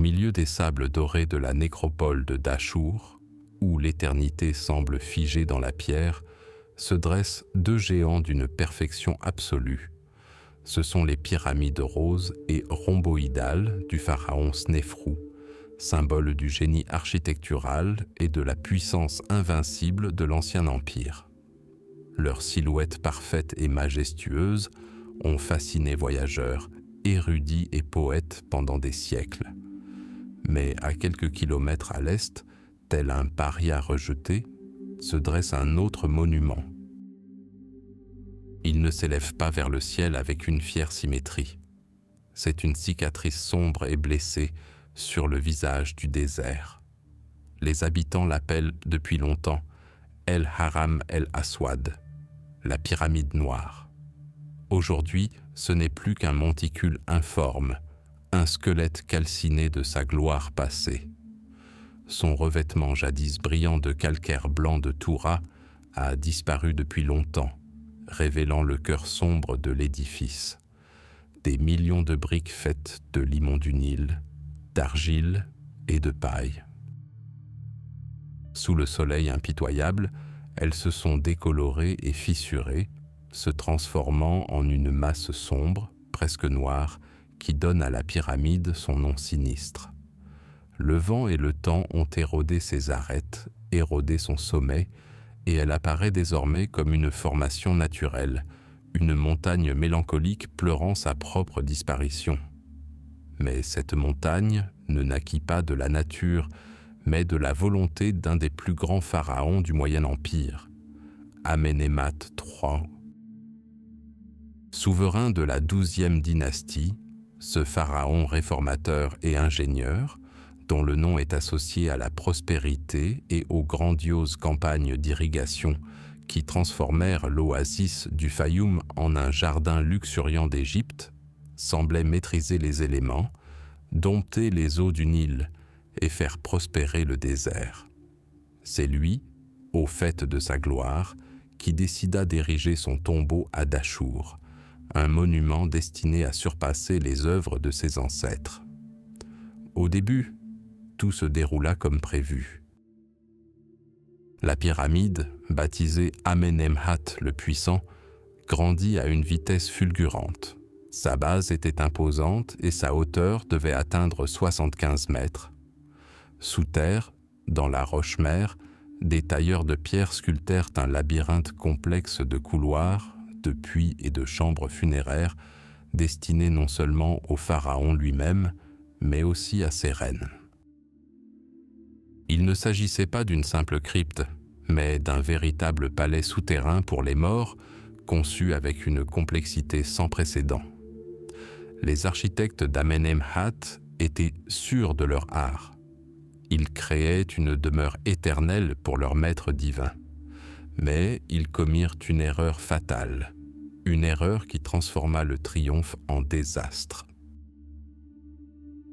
milieu des sables dorés de la nécropole de Dahchour, où l'éternité semble figée dans la pierre, se dressent deux géants d'une perfection absolue. Ce sont les pyramides roses et rhomboïdales du pharaon Snéfrou, symbole du génie architectural et de la puissance invincible de l'Ancien Empire. Leurs silhouettes parfaites et majestueuses ont fasciné voyageurs, érudits et poètes pendant des siècles. Mais à quelques kilomètres à l'est, tel un paria rejeté, se dresse un autre monument. Il ne s'élève pas vers le ciel avec une fière symétrie. C'est une cicatrice sombre et blessée sur le visage du désert. Les habitants l'appellent depuis longtemps El Haram El Aswad, la pyramide noire. Aujourd'hui, ce n'est plus qu'un monticule informe, un squelette calciné de sa gloire passée. Son revêtement jadis brillant de calcaire blanc de Toura a disparu depuis longtemps, révélant le cœur sombre de l'édifice. Des millions de briques faites de limon du Nil, d'argile et de paille. Sous le soleil impitoyable, elles se sont décolorées et fissurées, se transformant en une masse sombre, presque noire, qui donne à la pyramide son nom sinistre. Le vent et le temps ont érodé ses arêtes, érodé son sommet, et elle apparaît désormais comme une formation naturelle, une montagne mélancolique pleurant sa propre disparition. Mais cette montagne ne naquit pas de la nature, mais de la volonté d'un des plus grands pharaons du Moyen Empire, Amenemhat III. Souverain de la 12e dynastie, ce pharaon réformateur et ingénieur, dont le nom est associé à la prospérité et aux grandioses campagnes d'irrigation qui transformèrent l'oasis du Fayoum en un jardin luxuriant d'Égypte, semblait maîtriser les éléments, dompter les eaux du Nil et faire prospérer le désert. C'est lui, au faîte de sa gloire, qui décida d'ériger son tombeau à Dahchour, un monument destiné à surpasser les œuvres de ses ancêtres. Au début, tout se déroula comme prévu. La pyramide, baptisée Amenemhat le Puissant, grandit à une vitesse fulgurante. Sa base était imposante et sa hauteur devait atteindre 75 mètres. Sous terre, dans la roche-mère, des tailleurs de pierre sculptèrent un labyrinthe complexe de couloirs, de puits et de chambres funéraires destinés non seulement au pharaon lui-même, mais aussi à ses reines. Il ne s'agissait pas d'une simple crypte, mais d'un véritable palais souterrain pour les morts, conçu avec une complexité sans précédent. Les architectes d'Amenemhat étaient sûrs de leur art. Ils créaient une demeure éternelle pour leur maître divin. Mais ils commirent une erreur fatale, une erreur qui transforma le triomphe en désastre.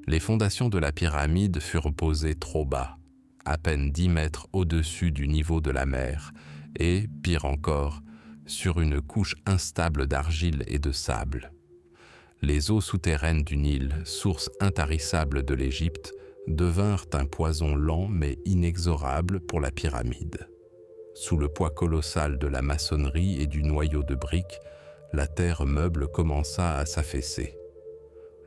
Les fondations de la pyramide furent posées trop bas, à peine 10 mètres au-dessus du niveau de la mer, et, pire encore, sur une couche instable d'argile et de sable. Les eaux souterraines du Nil, source intarissable de l'Égypte, devinrent un poison lent mais inexorable pour la pyramide. Sous le poids colossal de la maçonnerie et du noyau de briques, la terre meuble commença à s'affaisser.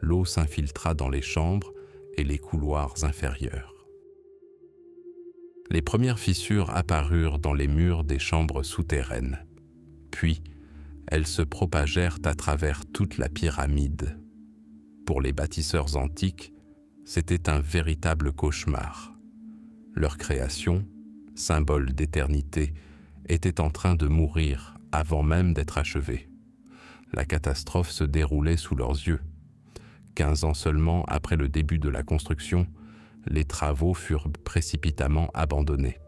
L'eau s'infiltra dans les chambres et les couloirs inférieurs. Les premières fissures apparurent dans les murs des chambres souterraines. Puis, elles se propagèrent à travers toute la pyramide. Pour les bâtisseurs antiques, c'était un véritable cauchemar. Leur création, symbole d'éternité, était en train de mourir avant même d'être achevée. La catastrophe se déroulait sous leurs yeux. 15 ans seulement après le début de la construction, les travaux furent précipitamment abandonnés.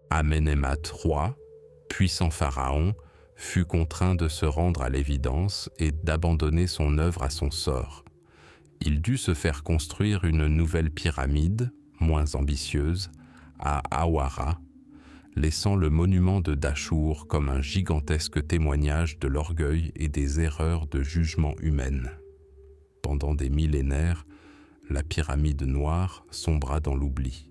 Amenemhat III, puissant pharaon, fut contraint de se rendre à l'évidence et d'abandonner son œuvre à son sort. Il dut se faire construire une nouvelle pyramide, moins ambitieuse, à Awara, laissant le monument de Dahchour comme un gigantesque témoignage de l'orgueil et des erreurs de jugement humaines. Pendant des millénaires, la pyramide noire sombra dans l'oubli.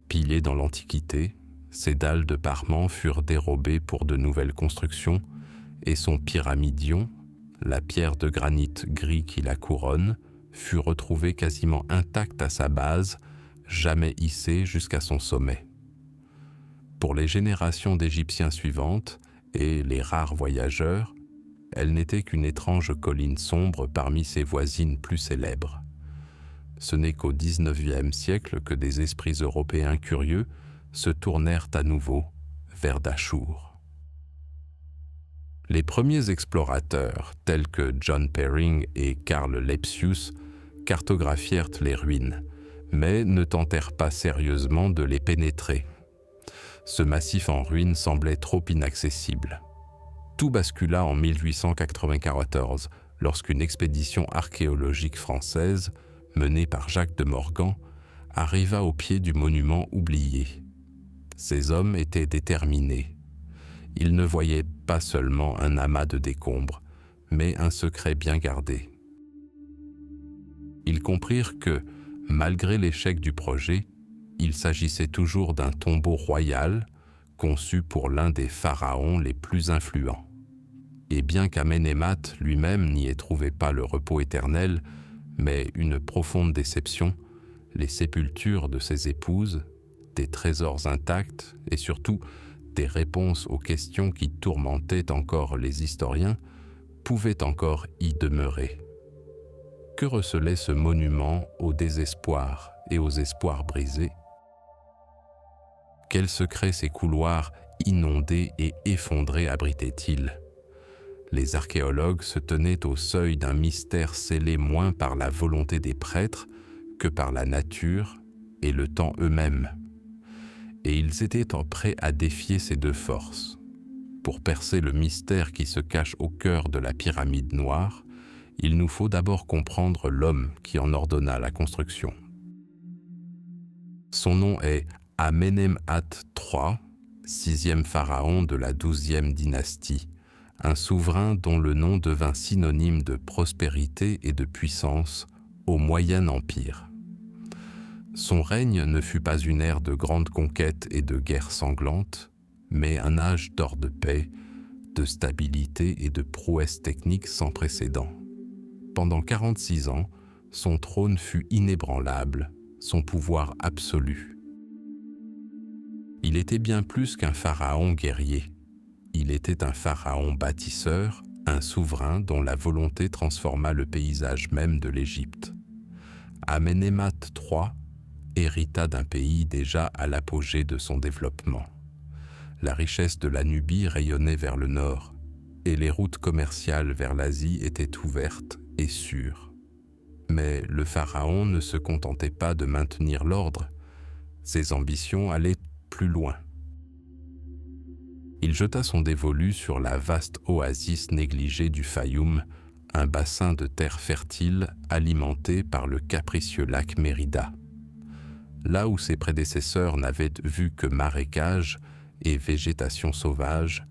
Pilée dans l'Antiquité, ses dalles de parement furent dérobées pour de nouvelles constructions et son pyramidion, la pierre de granit gris qui la couronne, fut retrouvée quasiment intacte à sa base, jamais hissée jusqu'à son sommet. Pour les générations d'Égyptiens suivantes et les rares voyageurs, elle n'était qu'une étrange colline sombre parmi ses voisines plus célèbres. Ce n'est qu'au XIXe siècle que des esprits européens curieux se tournèrent à nouveau vers Dachour. Les premiers explorateurs, tels que John Perring et Karl Lepsius, cartographièrent les ruines, mais ne tentèrent pas sérieusement de les pénétrer. Ce massif en ruines semblait trop inaccessible. Tout bascula en 1894, lorsqu'une expédition archéologique française, menée par Jacques de Morgan, arriva au pied du monument oublié. Ces hommes étaient déterminés. Ils ne voyaient pas seulement un amas de décombres, mais un secret bien gardé. Ils comprirent que, malgré l'échec du projet, il s'agissait toujours d'un tombeau royal conçu pour l'un des pharaons les plus influents. Et bien qu'Amenemhat lui-même n'y ait trouvé pas le repos éternel, mais une profonde déception, les sépultures de ses épouses, des trésors intacts et surtout des réponses aux questions qui tourmentaient encore les historiens, pouvaient encore y demeurer. Que recelait ce monument au désespoir et aux espoirs brisés? Quels secrets ces couloirs inondés et effondrés abritaient-ils? Les archéologues se tenaient au seuil d'un mystère scellé moins par la volonté des prêtres que par la nature et le temps eux-mêmes. Et ils étaient prêts à défier ces deux forces. Pour percer le mystère qui se cache au cœur de la pyramide noire, il nous faut d'abord comprendre l'homme qui en ordonna la construction. Son nom est Amenemhat III, sixième pharaon de la 12e dynastie, un souverain dont le nom devint synonyme de prospérité et de puissance au Moyen Empire. Son règne ne fut pas une ère de grandes conquêtes et de guerres sanglantes, mais un âge d'or de paix, de stabilité et de prouesses techniques sans précédent. Pendant 46 ans, son trône fut inébranlable, son pouvoir absolu. Il était bien plus qu'un pharaon guerrier. Il était un pharaon bâtisseur, un souverain dont la volonté transforma le paysage même de l'Égypte. Amenemhat III hérita d'un pays déjà à l'apogée de son développement. La richesse de la Nubie rayonnait vers le nord, et les routes commerciales vers l'Asie étaient ouvertes et sûres. Mais le pharaon ne se contentait pas de maintenir l'ordre, ses ambitions allaient plus loin. Il jeta son dévolu sur la vaste oasis négligée du Fayoum, un bassin de terre fertile alimenté par le capricieux lac Mérida. Là où ses prédécesseurs n'avaient vu que marécages et végétation sauvage,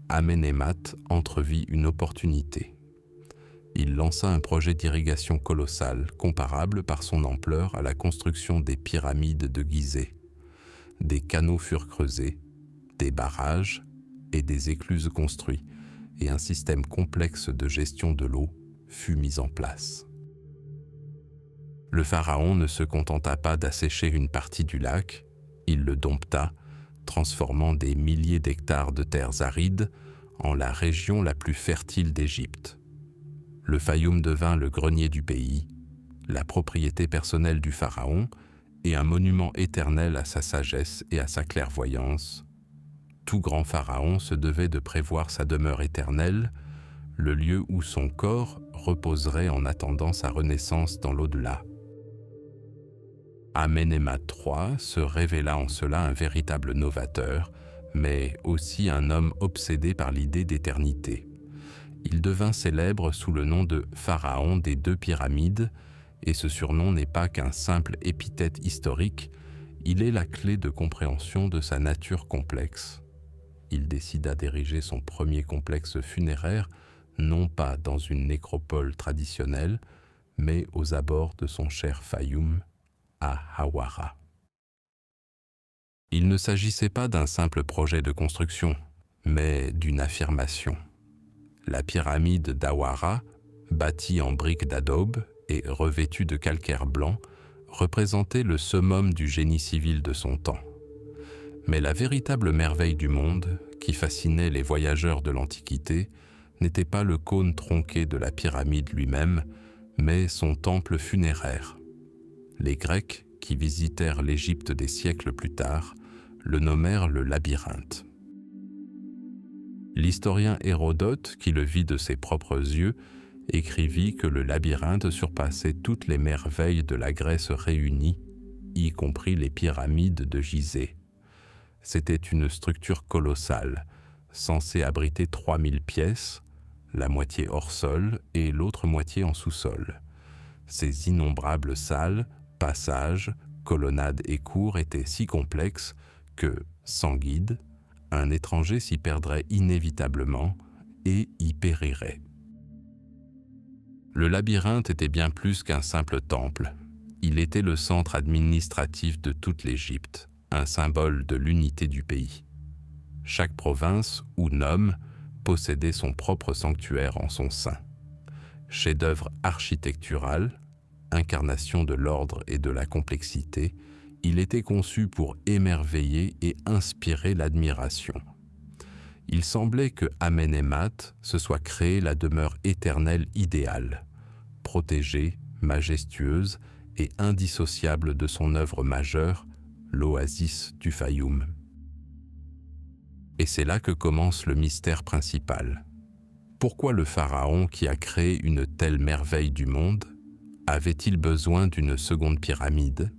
Amenemhat entrevit une opportunité. Il lança un projet d'irrigation colossal, comparable par son ampleur à la construction des pyramides de Gizeh. Des canaux furent creusés, des barrages et des écluses construits, et un système complexe de gestion de l'eau fut mis en place. Le pharaon ne se contenta pas d'assécher une partie du lac, il le dompta, transformant des milliers d'hectares de terres arides en la région la plus fertile d'Égypte. Le Fayoum devint le grenier du pays, la propriété personnelle du pharaon et un monument éternel à sa sagesse et à sa clairvoyance. Tout grand pharaon se devait de prévoir sa demeure éternelle, le lieu où son corps reposerait en attendant sa renaissance dans l'au-delà. Amenemhat III se révéla en cela un véritable novateur, mais aussi un homme obsédé par l'idée d'éternité. Il devint célèbre sous le nom de pharaon des deux pyramides, et ce surnom n'est pas qu'un simple épithète historique, il est la clé de compréhension de sa nature complexe. Il décida d'ériger son premier complexe funéraire, non pas dans une nécropole traditionnelle, mais aux abords de son cher Fayoum, à Hawara. Il ne s'agissait pas d'un simple projet de construction, mais d'une affirmation. La pyramide d'Hawara, bâtie en briques d'adobe et revêtue de calcaire blanc, représentait le summum du génie civil de son temps. Mais la véritable merveille du monde, qui fascinait les voyageurs de l'Antiquité, n'était pas le cône tronqué de la pyramide lui-même, mais son temple funéraire. Les Grecs, qui visitèrent l'Égypte des siècles plus tard, le nommèrent le labyrinthe. L'historien Hérodote, qui le vit de ses propres yeux, écrivit que le labyrinthe surpassait toutes les merveilles de la Grèce réunie, y compris les pyramides de Gizeh. C'était une structure colossale, censée abriter 3000 pièces, la moitié hors sol et l'autre moitié en sous-sol. Ces innombrables salles, passages, colonnades et cours étaient si complexes que, sans guide, un étranger s'y perdrait inévitablement et y périrait. Le labyrinthe était bien plus qu'un simple temple. Il était le centre administratif de toute l'Égypte, un symbole de l'unité du pays. Chaque province ou nome possédait son propre sanctuaire en son sein. Chef-d'œuvre architectural, incarnation de l'ordre et de la complexité, il était conçu pour émerveiller et inspirer l'admiration. Il semblait que Amenemhat se soit créé la demeure éternelle idéale, protégée, majestueuse et indissociable de son œuvre majeure, l'oasis du Fayoum. Et c'est là que commence le mystère principal. Pourquoi le pharaon qui a créé une telle merveille du monde avait-il besoin d'une seconde pyramide ?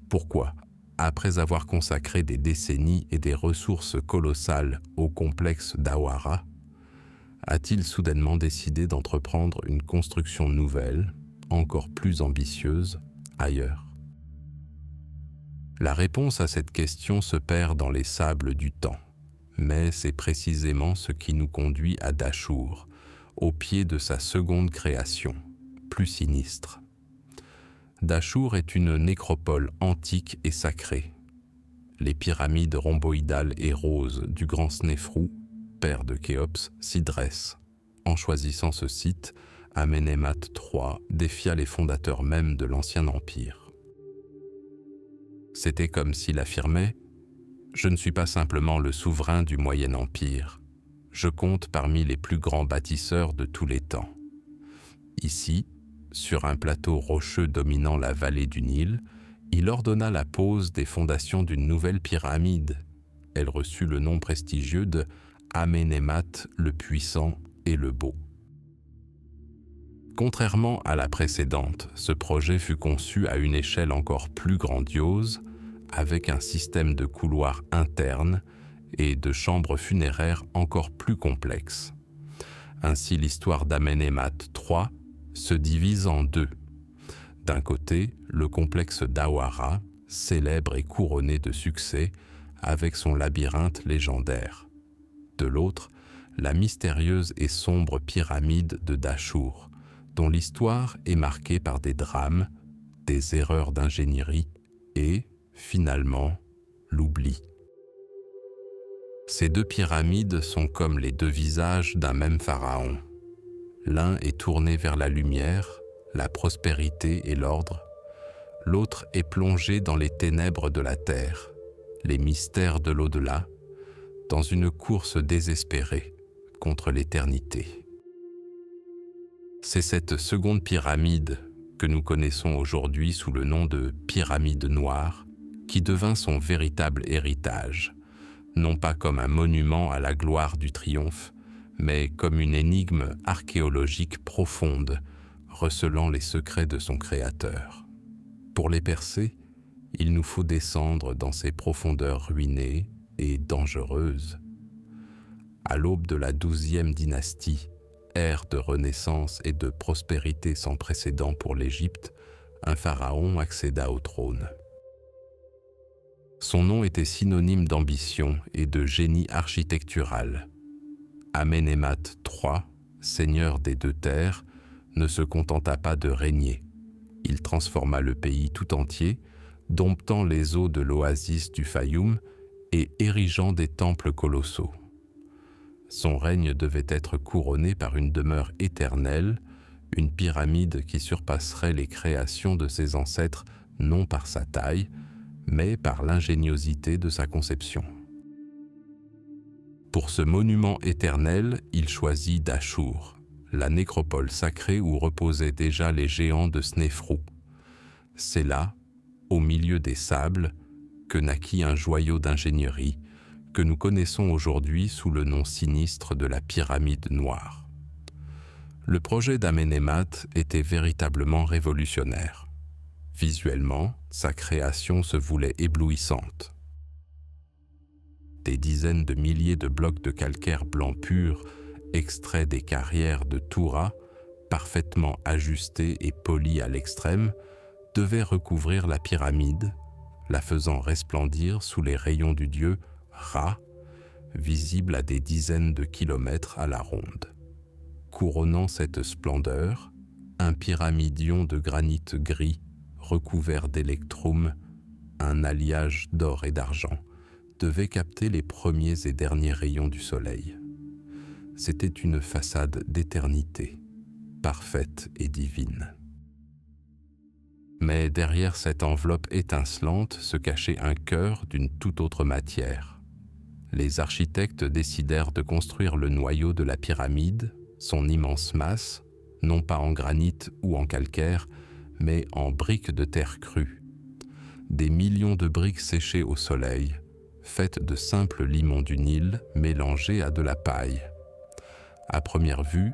Pourquoi, après avoir consacré des décennies et des ressources colossales au complexe d'Hawara, a-t-il soudainement décidé d'entreprendre une construction nouvelle, encore plus ambitieuse, ailleurs ? La réponse à cette question se perd dans les sables du temps, mais c'est précisément ce qui nous conduit à Dahchour, au pied de sa seconde création, plus sinistre. Dahchour est une nécropole antique et sacrée. Les pyramides rhomboïdales et roses du grand Snéfrou, père de Khéops, s'y dressent. En choisissant ce site, Amenemhat III défia les fondateurs mêmes de l'Ancien Empire. C'était comme s'il affirmait « Je ne suis pas simplement le souverain du Moyen Empire, je compte parmi les plus grands bâtisseurs de tous les temps. Ici, sur un plateau rocheux dominant la vallée du Nil, il ordonna la pose des fondations d'une nouvelle pyramide. Elle reçut le nom prestigieux de Amenemhat le Puissant et le Beau. Contrairement à la précédente, ce projet fut conçu à une échelle encore plus grandiose, avec un système de couloirs internes et de chambres funéraires encore plus complexes. Ainsi, l'histoire d'Amenemhat III se divise en deux. D'un côté, le complexe d'Hawara, célèbre et couronné de succès, avec son labyrinthe légendaire. De l'autre, la mystérieuse et sombre pyramide de Dahchour, dont l'histoire est marquée par des drames, des erreurs d'ingénierie et, finalement, l'oubli. Ces deux pyramides sont comme les deux visages d'un même pharaon. L'un est tourné vers la lumière, la prospérité et l'ordre. L'autre est plongé dans les ténèbres de la terre, les mystères de l'au-delà, dans une course désespérée contre l'éternité. C'est cette seconde pyramide que nous connaissons aujourd'hui sous le nom de pyramide noire qui devint son véritable héritage, non pas comme un monument à la gloire du triomphe, mais comme une énigme archéologique profonde, recelant les secrets de son créateur. Pour les percer, il nous faut descendre dans ces profondeurs ruinées et dangereuses. À l'aube de la 12e dynastie, ère de renaissance et de prospérité sans précédent pour l'Égypte, un pharaon accéda au trône. Son nom était synonyme d'ambition et de génie architectural. Amenemhat III, seigneur des deux terres, ne se contenta pas de régner. Il transforma le pays tout entier, domptant les eaux de l'oasis du Fayoum et érigeant des temples colossaux. Son règne devait être couronné par une demeure éternelle, une pyramide qui surpasserait les créations de ses ancêtres non par sa taille, mais par l'ingéniosité de sa conception. Pour ce monument éternel, il choisit Dahchour, la nécropole sacrée où reposaient déjà les géants de Snéfrou. C'est là, au milieu des sables, que naquit un joyau d'ingénierie que nous connaissons aujourd'hui sous le nom sinistre de la pyramide noire. Le projet d'Amenemhat était véritablement révolutionnaire. Visuellement, sa création se voulait éblouissante. Des dizaines de milliers de blocs de calcaire blanc pur, extraits des carrières de Toura, parfaitement ajustés et polis à l'extrême, devaient recouvrir la pyramide, la faisant resplendir sous les rayons du dieu Ra, visible à des dizaines de kilomètres à la ronde. Couronnant cette splendeur, un pyramidion de granit gris recouvert d'électrum, un alliage d'or et d'argent, devait capter les premiers et derniers rayons du soleil. C'était une façade d'éternité, parfaite et divine. Mais derrière cette enveloppe étincelante se cachait un cœur d'une toute autre matière. Les architectes décidèrent de construire le noyau de la pyramide, son immense masse, non pas en granit ou en calcaire, mais en briques de terre crue. Des millions de briques séchées au soleil, faites de simples limons du Nil mélangés à de la paille. À première vue,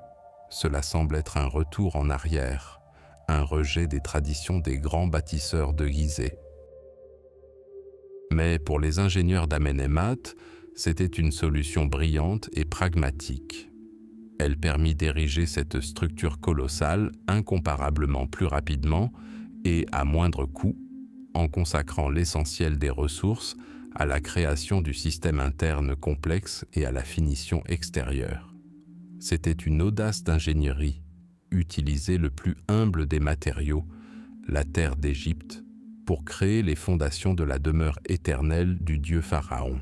cela semble être un retour en arrière, un rejet des traditions des grands bâtisseurs de Gizeh. Mais pour les ingénieurs d'Amenemhat, c'était une solution brillante et pragmatique. Elle permit d'ériger cette structure colossale incomparablement plus rapidement et à moindre coût, en consacrant l'essentiel des ressources à la création du système interne complexe et à la finition extérieure. C'était une audace d'ingénierie, utiliser le plus humble des matériaux, la terre d'Égypte, pour créer les fondations de la demeure éternelle du dieu Pharaon.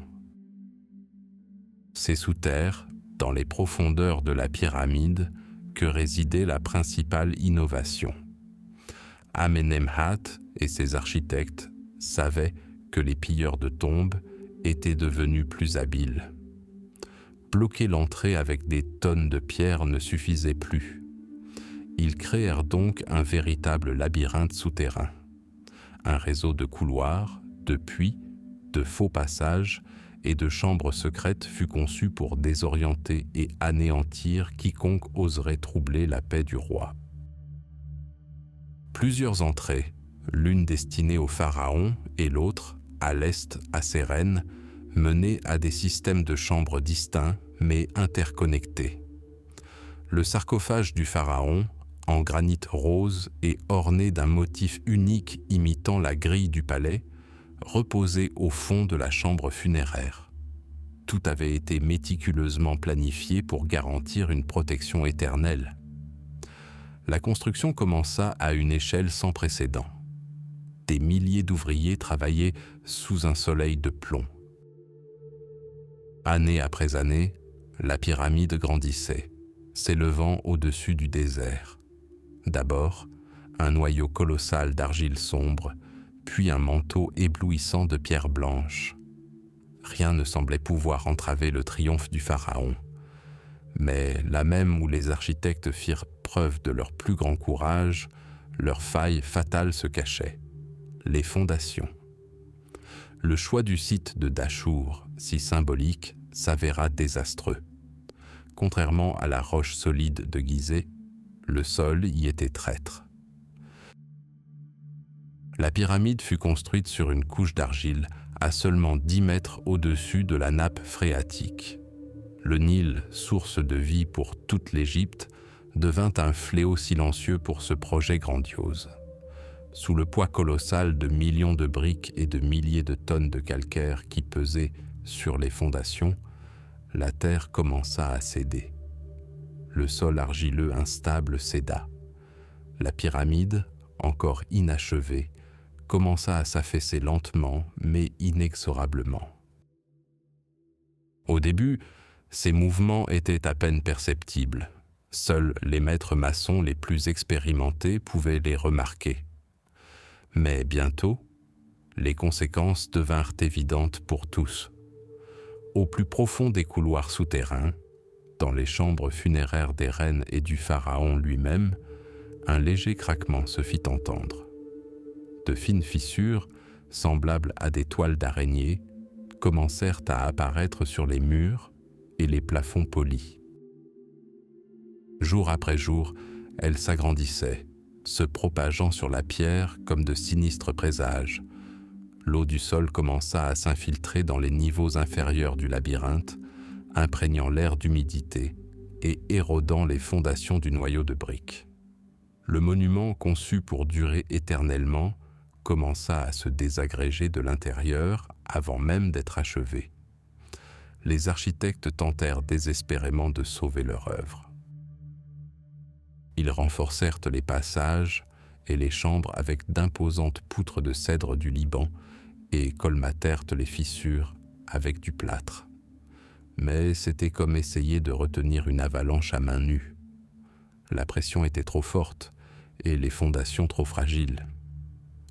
C'est sous terre, dans les profondeurs de la pyramide, que résidait la principale innovation. Amenemhat et ses architectes savaient que les pilleurs de tombes étaient devenus plus habiles. Bloquer l'entrée avec des tonnes de pierres ne suffisait plus. Ils créèrent donc un véritable labyrinthe souterrain. Un réseau de couloirs, de puits, de faux passages et de chambres secrètes fut conçu pour désorienter et anéantir quiconque oserait troubler la paix du roi. Plusieurs entrées, l'une destinée au pharaon et l'autre, à l'est, à ses reines, menaient à des systèmes de chambres distincts mais interconnectés. Le sarcophage du pharaon, en granit rose et orné d'un motif unique imitant la grille du palais, reposait au fond de la chambre funéraire. Tout avait été méticuleusement planifié pour garantir une protection éternelle. La construction commença à une échelle sans précédent. Des milliers d'ouvriers travaillaient sous un soleil de plomb. Année après année, la pyramide grandissait, s'élevant au-dessus du désert. D'abord, un noyau colossal d'argile sombre, puis un manteau éblouissant de pierres blanches. Rien ne semblait pouvoir entraver le triomphe du pharaon. Mais là même où les architectes firent preuve de leur plus grand courage, leur faille fatale se cachait: les fondations. Le choix du site de Dahchour, si symbolique, s'avéra désastreux. Contrairement à la roche solide de Gizeh, le sol y était traître. La pyramide fut construite sur une couche d'argile à seulement 10 mètres au-dessus de la nappe phréatique. Le Nil, source de vie pour toute l'Égypte, devint un fléau silencieux pour ce projet grandiose. Sous le poids colossal de millions de briques et de milliers de tonnes de calcaire qui pesaient sur les fondations, la terre commença à céder. Le sol argileux instable céda. la pyramide, encore inachevée, commença à s'affaisser lentement mais inexorablement. Au début, ces mouvements étaient à peine perceptibles. Seuls les maîtres maçons les plus expérimentés pouvaient les remarquer. Mais bientôt, les conséquences devinrent évidentes pour tous. Au plus profond des couloirs souterrains, dans les chambres funéraires des reines et du pharaon lui-même, un léger craquement se fit entendre. De fines fissures, semblables à des toiles d'araignée, commencèrent à apparaître sur les murs et les plafonds polis. Jour après jour, elles s'agrandissaient, se propageant sur la pierre comme de sinistres présages. L'eau du sol commença à s'infiltrer dans les niveaux inférieurs du labyrinthe, imprégnant l'air d'humidité et érodant les fondations du noyau de briques. Le monument, conçu pour durer éternellement, commença à se désagréger de l'intérieur avant même d'être achevé. Les architectes tentèrent désespérément de sauver leur œuvre. Ils renforcèrent les passages et les chambres avec d'imposantes poutres de cèdre du Liban et colmatèrent les fissures avec du plâtre. Mais c'était comme essayer de retenir une avalanche à main nue. La pression était trop forte et les fondations trop fragiles.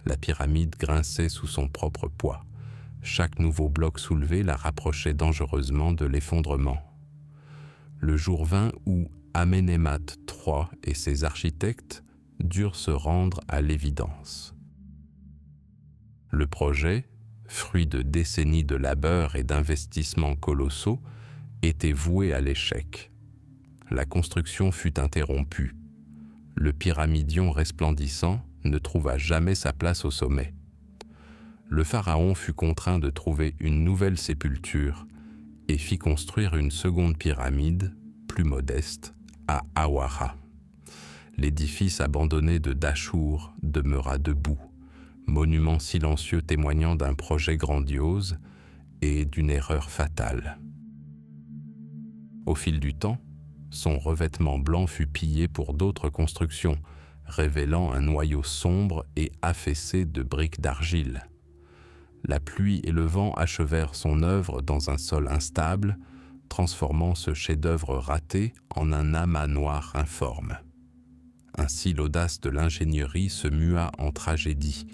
La pyramide grinçait sous son propre poids. Chaque nouveau bloc soulevé la rapprochait dangereusement de l'effondrement. Le jour vint où Amenemhat III et ses architectes durent se rendre à l'évidence. Le projet, fruit de décennies de labeur et d'investissements colossaux, était voué à l'échec. La construction fut interrompue. Le pyramidion resplendissant ne trouva jamais sa place au sommet. Le pharaon fut contraint de trouver une nouvelle sépulture et fit construire une seconde pyramide, plus modeste, à Awara. L'édifice abandonné de Dachour demeura debout, monument silencieux témoignant d'un projet grandiose et d'une erreur fatale. Au fil du temps, son revêtement blanc fut pillé pour d'autres constructions, révélant un noyau sombre et affaissé de briques d'argile. La pluie et le vent achevèrent son œuvre dans un sol instable, transformant ce chef-d'œuvre raté en un amas noir informe. Ainsi l'audace de l'ingénierie se mua en tragédie,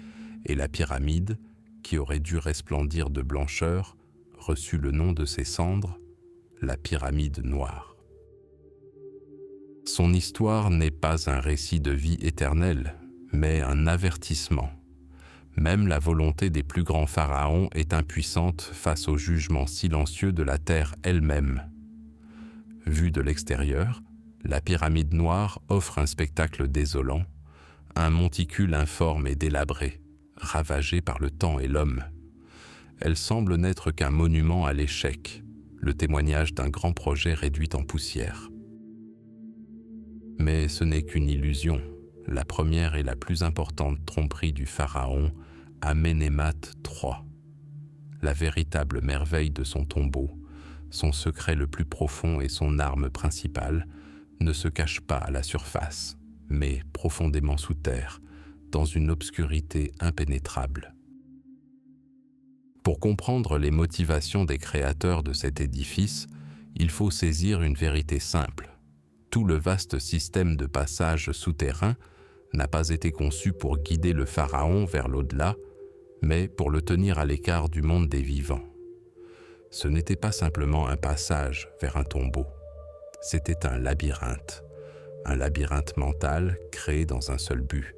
et la pyramide, qui aurait dû resplendir de blancheur, reçut le nom de ses cendres, la pyramide noire. Son histoire n'est pas un récit de vie éternelle, mais un avertissement. Même la volonté des plus grands pharaons est impuissante face au jugement silencieux de la terre elle-même. Vue de l'extérieur, la pyramide noire offre un spectacle désolant, un monticule informe et délabré, ravagé par le temps et l'homme. Elle semble n'être qu'un monument à l'échec, le témoignage d'un grand projet réduit en poussière. Mais ce n'est qu'une illusion, la première et la plus importante tromperie du pharaon Amenemhat III. La véritable merveille de son tombeau, son secret le plus profond et son arme principale, ne se cachent pas à la surface, mais profondément sous terre, dans une obscurité impénétrable. Pour comprendre les motivations des créateurs de cet édifice, il faut saisir une vérité simple. Tout le vaste système de passages souterrains n'a pas été conçu pour guider le pharaon vers l'au-delà, mais pour le tenir à l'écart du monde des vivants. Ce n'était pas simplement un passage vers un tombeau, c'était un labyrinthe mental créé dans un seul but,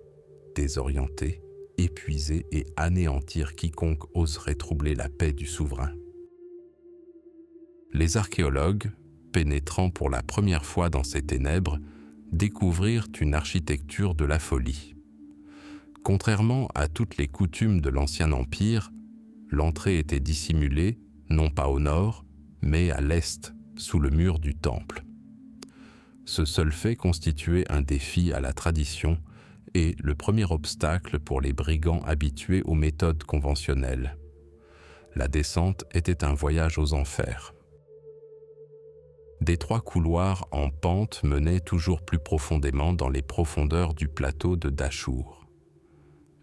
désorienter, épuiser et anéantir quiconque oserait troubler la paix du souverain. Les archéologues, pénétrant pour la première fois dans ces ténèbres, découvrirent une architecture de la folie. Contrairement à toutes les coutumes de l'Ancien Empire, l'entrée était dissimulée, non pas au nord, mais à l'est, sous le mur du temple. Ce seul fait constituait un défi à la tradition et le premier obstacle pour les brigands habitués aux méthodes conventionnelles. La descente était un voyage aux enfers. D'étroits couloirs en pente menaient toujours plus profondément dans les profondeurs du plateau de Dachour.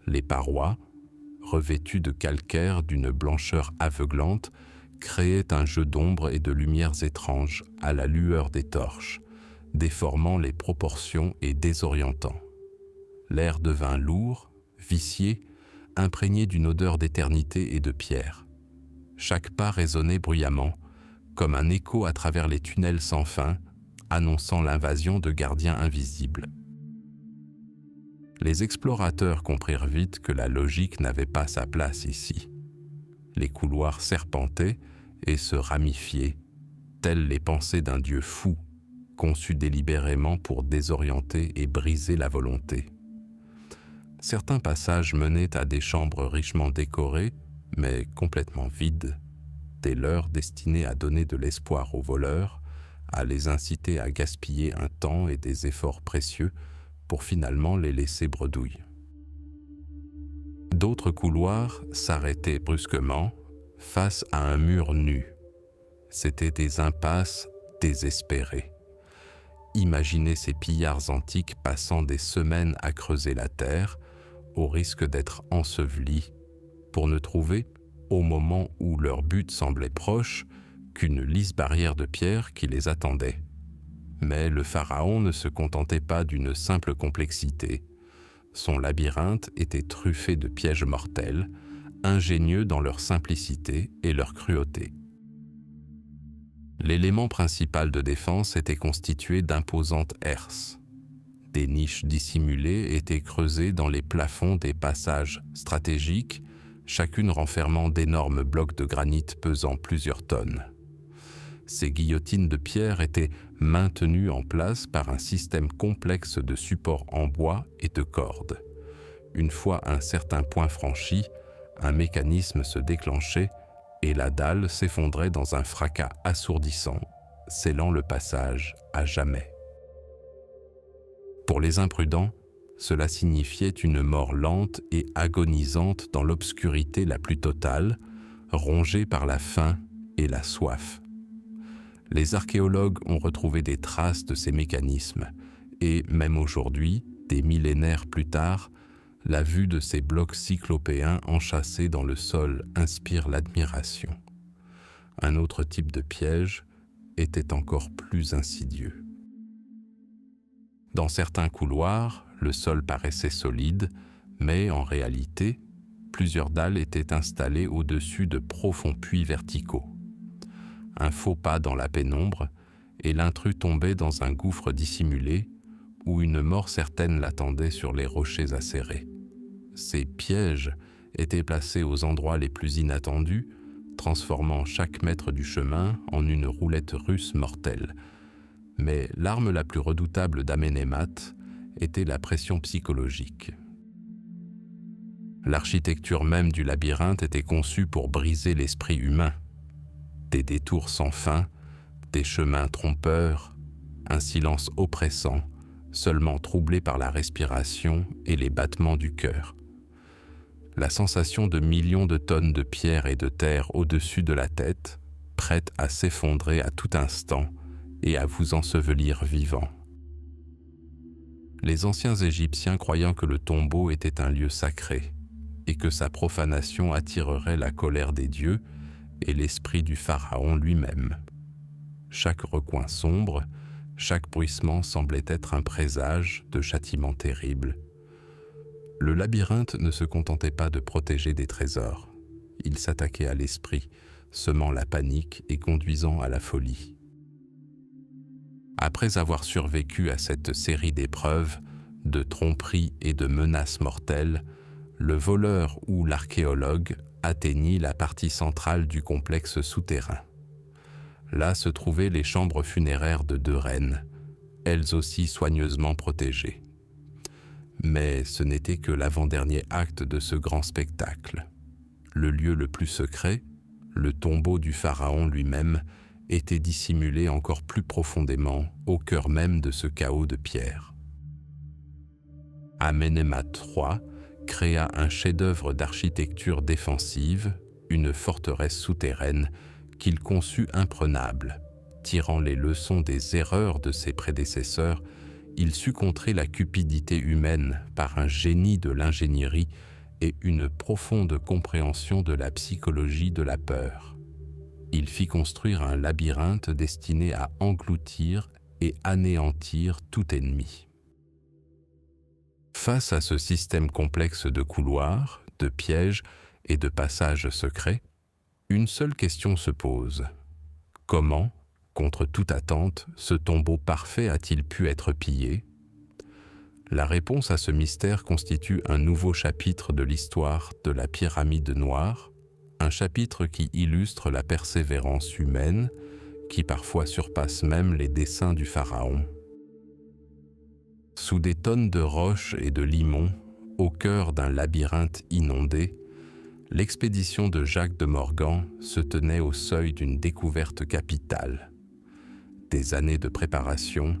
Les parois, revêtues de calcaire d'une blancheur aveuglante, créaient un jeu d'ombres et de lumières étranges à la lueur des torches, déformant les proportions et désorientant. L'air devint lourd, vicié, imprégné d'une odeur d'éternité et de pierre. Chaque pas résonnait bruyamment, comme un écho à travers les tunnels sans fin, annonçant l'invasion de gardiens invisibles. Les explorateurs comprirent vite que la logique n'avait pas sa place ici. Les couloirs serpentaient et se ramifiaient, tels les pensées d'un dieu fou, conçu délibérément pour désorienter et briser la volonté. Certains passages menaient à des chambres richement décorées, mais complètement vides, des leurres destinées à donner de l'espoir aux voleurs, à les inciter à gaspiller un temps et des efforts précieux pour finalement les laisser bredouilles. D'autres couloirs s'arrêtaient brusquement face à un mur nu. C'étaient des impasses désespérées. Imaginez ces pillards antiques passant des semaines à creuser la terre, au risque d'être ensevelis, pour ne trouver, au moment où leur but semblait proche, qu'une lisse barrière de pierre qui les attendait. Mais le pharaon ne se contentait pas d'une simple complexité. Son labyrinthe était truffé de pièges mortels, ingénieux dans leur simplicité et leur cruauté. L'élément principal de défense était constitué d'imposantes herses. Des niches dissimulées étaient creusées dans les plafonds des passages stratégiques, chacune renfermant d'énormes blocs de granit pesant plusieurs tonnes. Ces guillotines de pierre étaient maintenues en place par un système complexe de supports en bois et de cordes. Une fois un certain point franchi, un mécanisme se déclenchait et la dalle s'effondrait dans un fracas assourdissant, scellant le passage à jamais. Pour les imprudents, cela signifiait une mort lente et agonisante dans l'obscurité la plus totale, rongée par la faim et la soif. Les archéologues ont retrouvé des traces de ces mécanismes et, même aujourd'hui, des millénaires plus tard, la vue de ces blocs cyclopéens enchâssés dans le sol inspire l'admiration. Un autre type de piège était encore plus insidieux. Dans certains couloirs, le sol paraissait solide, mais en réalité, plusieurs dalles étaient installées au-dessus de profonds puits verticaux. Un faux pas dans la pénombre, et l'intrus tombait dans un gouffre dissimulé où une mort certaine l'attendait sur les rochers acérés. Ces pièges étaient placés aux endroits les plus inattendus, transformant chaque mètre du chemin en une roulette russe mortelle. Mais l'arme la plus redoutable d'Amenemhat était la pression psychologique. L'architecture même du labyrinthe était conçue pour briser l'esprit humain. Des détours sans fin, des chemins trompeurs, un silence oppressant, seulement troublé par la respiration et les battements du cœur. La sensation de millions de tonnes de pierre et de terre au-dessus de la tête, prête à s'effondrer à tout instant et à vous ensevelir vivant. Les anciens Égyptiens croyant que le tombeau était un lieu sacré et que sa profanation attirerait la colère des dieux et l'esprit du pharaon lui-même. Chaque recoin sombre, chaque bruissement semblait être un présage de châtiment terrible. Le labyrinthe ne se contentait pas de protéger des trésors. Il s'attaquait à l'esprit, semant la panique et conduisant à la folie. Après avoir survécu à cette série d'épreuves, de tromperies et de menaces mortelles, le voleur ou l'archéologue atteignit la partie centrale du complexe souterrain. Là se trouvaient les chambres funéraires de deux reines, elles aussi soigneusement protégées. Mais ce n'était que l'avant-dernier acte de ce grand spectacle. Le lieu le plus secret, le tombeau du pharaon lui-même, était dissimulé encore plus profondément au cœur même de ce chaos de pierre. Amenemhat III créa un chef-d'œuvre d'architecture défensive, une forteresse souterraine qu'il conçut imprenable, Tirant les leçons des erreurs de ses prédécesseurs, il sut contrer la cupidité humaine par un génie de l'ingénierie et une profonde compréhension de la psychologie de la peur. Il fit construire un labyrinthe destiné à engloutir et anéantir tout ennemi. Face à ce système complexe de couloirs, de pièges et de passages secrets, une seule question se pose. Comment, contre toute attente, ce tombeau parfait a-t-il pu être pillé? La réponse à ce mystère constitue un nouveau chapitre de l'histoire de la pyramide noire, un chapitre qui illustre la persévérance humaine, qui parfois surpasse même les desseins du pharaon. Sous des tonnes de roches et de limons, au cœur d'un labyrinthe inondé, l'expédition de Jacques de Morgan se tenait au seuil d'une découverte capitale. Des années de préparation,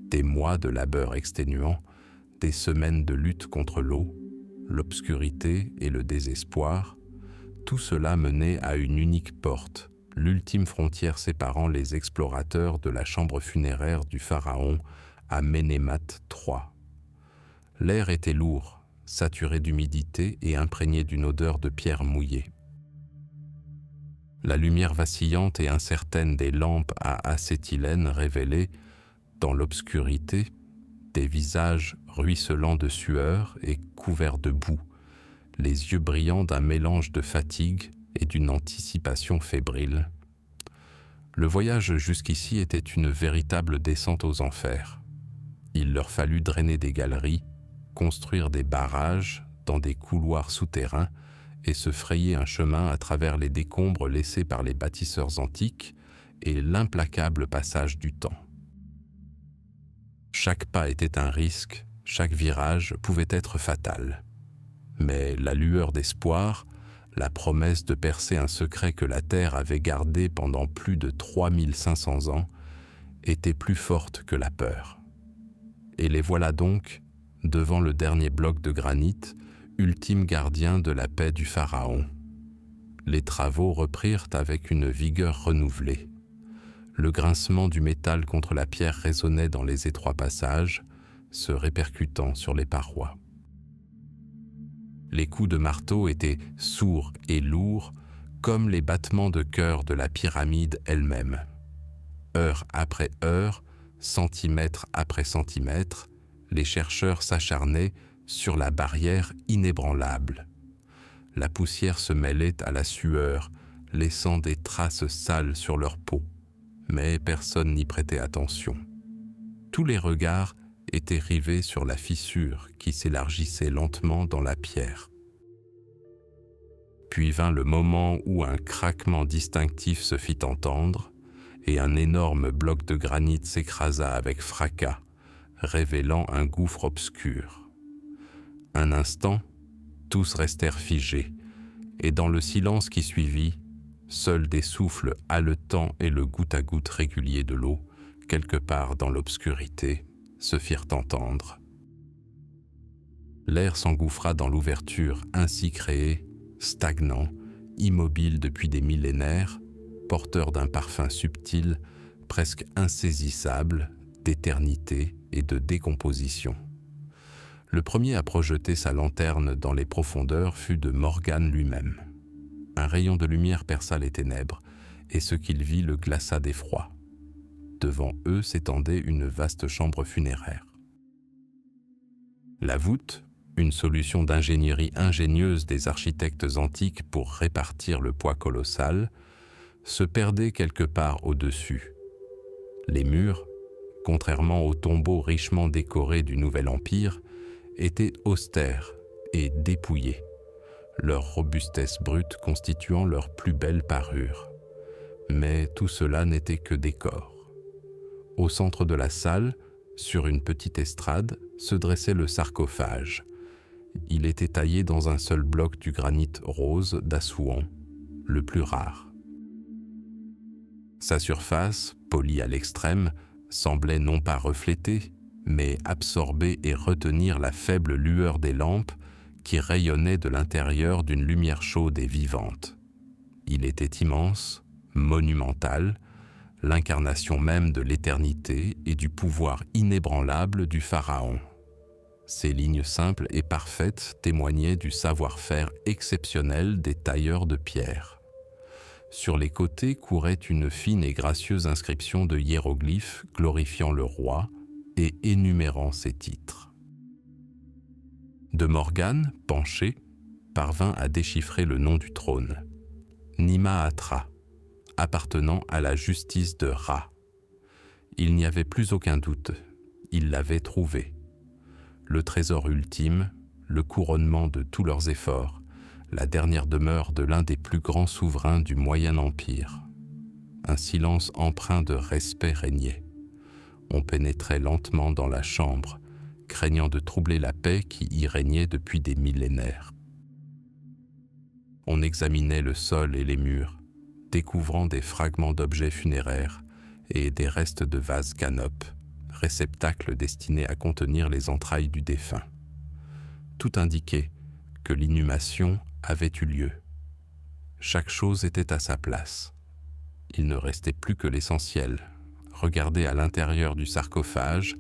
des mois de labeur exténuants, des semaines de lutte contre l'eau, l'obscurité et le désespoir, tout cela menait à une unique porte, l'ultime frontière séparant les explorateurs de la chambre funéraire du pharaon à Ménémat III. L'air était lourd, saturé d'humidité et imprégné d'une odeur de pierre mouillée. La lumière vacillante et incertaine des lampes à acétylène révélait, dans l'obscurité, des visages ruisselants de sueur et couverts de boue, les yeux brillants d'un mélange de fatigue et d'une anticipation fébrile. Le voyage jusqu'ici était une véritable descente aux enfers. Il leur fallut drainer des galeries, construire des barrages dans des couloirs souterrains et se frayer un chemin à travers les décombres laissés par les bâtisseurs antiques et l'implacable passage du temps. Chaque pas était un risque, chaque virage pouvait être fatal. Mais la lueur d'espoir, la promesse de percer un secret que la Terre avait gardé pendant plus de 3500 ans, était plus forte que la peur. Et les voilà donc, devant le dernier bloc de granit, ultime gardien de la paix du pharaon. Les travaux reprirent avec une vigueur renouvelée. Le grincement du métal contre la pierre résonnait dans les étroits passages, se répercutant sur les parois. Les coups de marteau étaient sourds et lourds, comme les battements de cœur de la pyramide elle-même. Heure après heure, centimètre après centimètre, les chercheurs s'acharnaient sur la barrière inébranlable. La poussière se mêlait à la sueur, laissant des traces sales sur leur peau, mais personne n'y prêtait attention. Tous les regards étaient rivés sur la fissure qui s'élargissait lentement dans la pierre. Puis vint le moment où un craquement distinctif se fit entendre et un énorme bloc de granit s'écrasa avec fracas, révélant un gouffre obscur. Un instant, tous restèrent figés, et dans le silence qui suivit, seuls des souffles haletants et le goutte-à-goutte régulier de l'eau, quelque part dans l'obscurité, se firent entendre. L'air s'engouffra dans l'ouverture ainsi créée, stagnant, immobile depuis des millénaires, porteur d'un parfum subtil, presque insaisissable, d'éternité et de décomposition. Le premier à projeter sa lanterne dans les profondeurs fut de Morgan lui-même. Un rayon de lumière perça les ténèbres, et ce qu'il vit le glaça d'effroi. Devant eux s'étendait une vaste chambre funéraire. La voûte, une solution d'ingénierie ingénieuse des architectes antiques pour répartir le poids colossal, se perdait quelque part au-dessus. Les murs, contrairement aux tombeaux richement décorés du Nouvel Empire, étaient austères et dépouillés, leur robustesse brute constituant leur plus belle parure. Mais tout cela n'était que décor. Au centre de la salle, sur une petite estrade, se dressait le sarcophage. Il était taillé dans un seul bloc du granit rose d'Assouan, le plus rare. Sa surface, polie à l'extrême, semblait non pas refléter, mais absorber et retenir la faible lueur des lampes qui rayonnaient de l'intérieur d'une lumière chaude et vivante. Il était immense, monumental, l'incarnation même de l'éternité et du pouvoir inébranlable du pharaon. Ces lignes simples et parfaites témoignaient du savoir-faire exceptionnel des tailleurs de pierre. Sur les côtés courait une fine et gracieuse inscription de hiéroglyphes glorifiant le roi et énumérant ses titres. De Morgan, penché, parvint à déchiffrer le nom du trône. Nimahatra, appartenant à la justice de Ra. Il n'y avait plus aucun doute, il l'avait trouvé. Le trésor ultime, le couronnement de tous leurs efforts, la dernière demeure de l'un des plus grands souverains du Moyen Empire. Un silence empreint de respect régnait. On pénétrait lentement dans la chambre, craignant de troubler la paix qui y régnait depuis des millénaires. On examinait le sol et les murs, découvrant des fragments d'objets funéraires et des restes de vases canopes, réceptacles destinés à contenir les entrailles du défunt. Tout indiquait que l'inhumation avait eu lieu. Chaque chose était à sa place. Il ne restait plus que l'essentiel, regarder à l'intérieur du sarcophage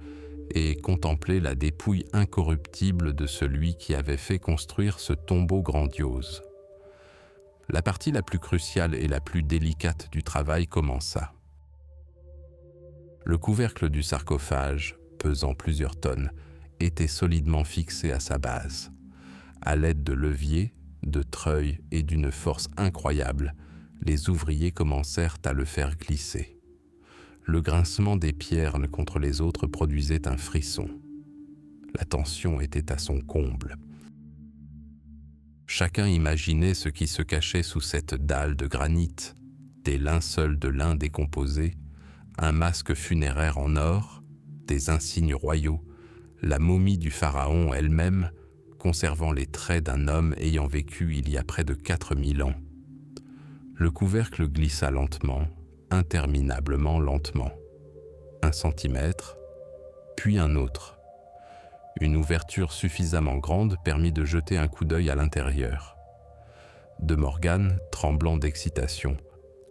et contempler la dépouille incorruptible de celui qui avait fait construire ce tombeau grandiose. La partie la plus cruciale et la plus délicate du travail commença. Le couvercle du sarcophage, pesant plusieurs tonnes, était solidement fixé à sa base. À l'aide de leviers, de treuils et d'une force incroyable, les ouvriers commencèrent à le faire glisser. Le grincement des pierres contre les autres produisait un frisson. La tension était à son comble. Chacun imaginait ce qui se cachait sous cette dalle de granit, des linceuls de lin décomposés, un masque funéraire en or, des insignes royaux, la momie du pharaon elle-même, conservant les traits d'un homme ayant vécu il y a près de 4000 ans. Le couvercle glissa lentement, interminablement lentement. 1 centimètre, puis un autre. Une ouverture suffisamment grande permit de jeter un coup d'œil à l'intérieur. De Morgan, tremblant d'excitation,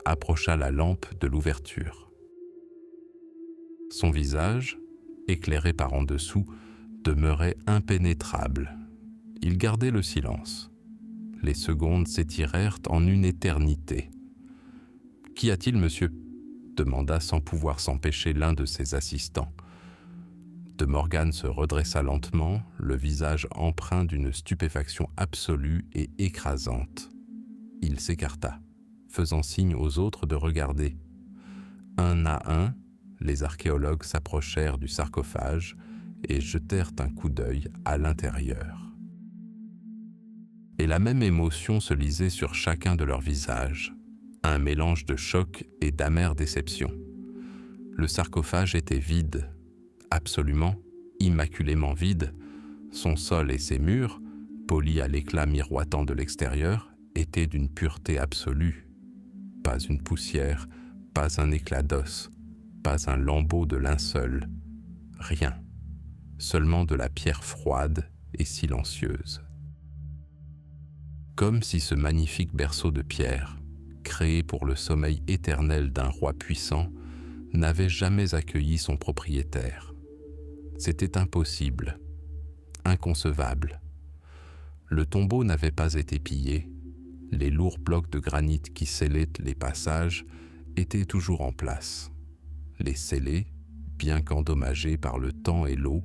approcha la lampe de l'ouverture. Son visage, éclairé par en dessous, demeurait impénétrable. Il gardait le silence. Les secondes s'étirèrent en une éternité. « Qu'y a-t-il, monsieur ?» demanda sans pouvoir s'empêcher l'un de ses assistants. De Morgan se redressa lentement, le visage empreint d'une stupéfaction absolue et écrasante. Il s'écarta, faisant signe aux autres de regarder. Un à un, les archéologues s'approchèrent du sarcophage et jetèrent un coup d'œil à l'intérieur. Et la même émotion se lisait sur chacun de leurs visages, un mélange de choc et d'amère déception. Le sarcophage était vide, absolument, immaculément vide. Son sol et ses murs, polis à l'éclat miroitant de l'extérieur, étaient d'une pureté absolue. Pas une poussière, pas un éclat d'os, pas un lambeau de linceul, rien, seulement de la pierre froide et silencieuse. Comme si ce magnifique berceau de pierre, créé pour le sommeil éternel d'un roi puissant, n'avait jamais accueilli son propriétaire. C'était impossible, inconcevable. Le tombeau n'avait pas été pillé, les lourds blocs de granit qui scellaient les passages étaient toujours en place. Les scellés, bien qu'endommagés par le temps et l'eau,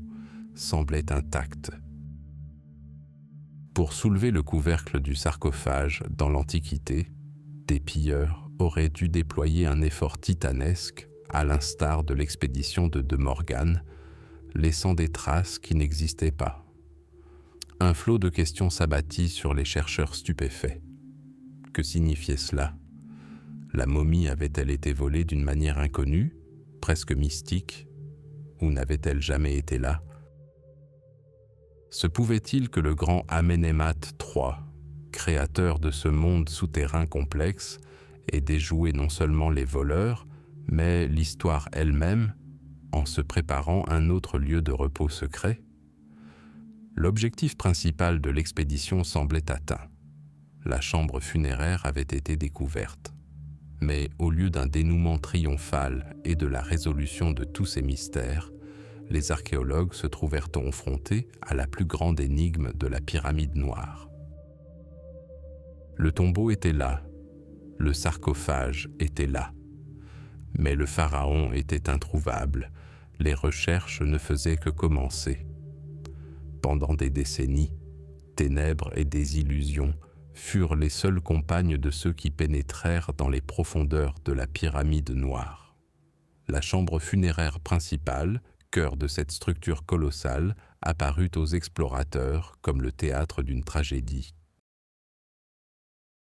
semblaient intacts. Pour soulever le couvercle du sarcophage dans l'Antiquité, des pilleurs auraient dû déployer un effort titanesque, à l'instar de l'expédition de Morgan, laissant des traces qui n'existaient pas. Un flot de questions s'abattit sur les chercheurs stupéfaits. Que signifiait cela? La momie avait-elle été volée d'une manière inconnue, presque mystique, ou n'avait-elle jamais été là? Se pouvait-il que le grand Amenemhat III, créateur de ce monde souterrain complexe, ait déjoué non seulement les voleurs, mais l'histoire elle-même, en se préparant un autre lieu de repos secret? L'objectif principal de l'expédition semblait atteint. La chambre funéraire avait été découverte. Mais au lieu d'un dénouement triomphal et de la résolution de tous ces mystères, les archéologues se trouvèrent confrontés à la plus grande énigme de la pyramide noire. Le tombeau était là, le sarcophage était là, mais le pharaon était introuvable, les recherches ne faisaient que commencer. Pendant des décennies, ténèbres et désillusions furent les seules compagnes de ceux qui pénétrèrent dans les profondeurs de la pyramide noire. La chambre funéraire principale, cœur de cette structure colossale, apparut aux explorateurs comme le théâtre d'une tragédie.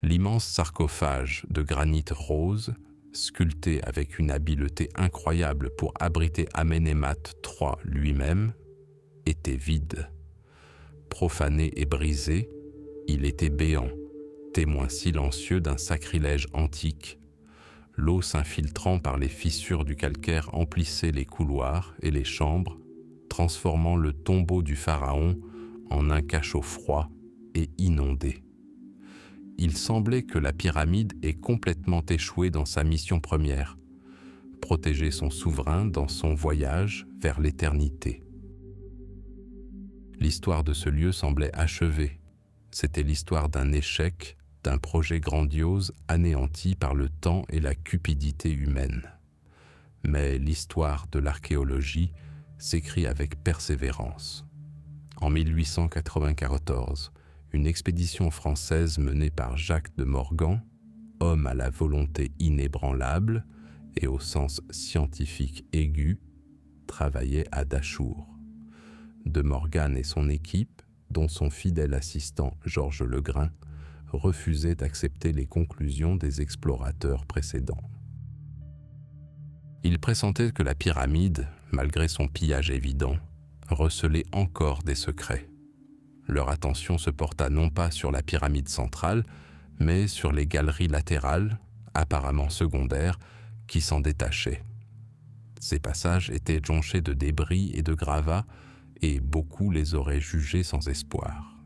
L'immense sarcophage de granit rose, sculpté avec une habileté incroyable pour abriter Amenemhat III lui-même, était vide. Profané et brisé, il était béant, témoin silencieux d'un sacrilège antique. L'eau s'infiltrant par les fissures du calcaire emplissait les couloirs et les chambres, transformant le tombeau du pharaon en un cachot froid et inondé. Il semblait que la pyramide ait complètement échoué dans sa mission première, protéger son souverain dans son voyage vers l'éternité. L'histoire de ce lieu semblait achevée. C'était l'histoire d'un échec, d'un projet grandiose anéanti par le temps et la cupidité humaine. Mais l'histoire de l'archéologie s'écrit avec persévérance. En 1894, une expédition française menée par Jacques de Morgan, homme à la volonté inébranlable et au sens scientifique aigu, travaillait à Dachour. De Morgan et son équipe, dont son fidèle assistant Georges Legrain, refusaient d'accepter les conclusions des explorateurs précédents. Ils pressentaient que la pyramide, malgré son pillage évident, recelait encore des secrets. Leur attention se porta non pas sur la pyramide centrale, mais sur les galeries latérales, apparemment secondaires, qui s'en détachaient. Ces passages étaient jonchés de débris et de gravats, et beaucoup les auraient jugés sans espoir.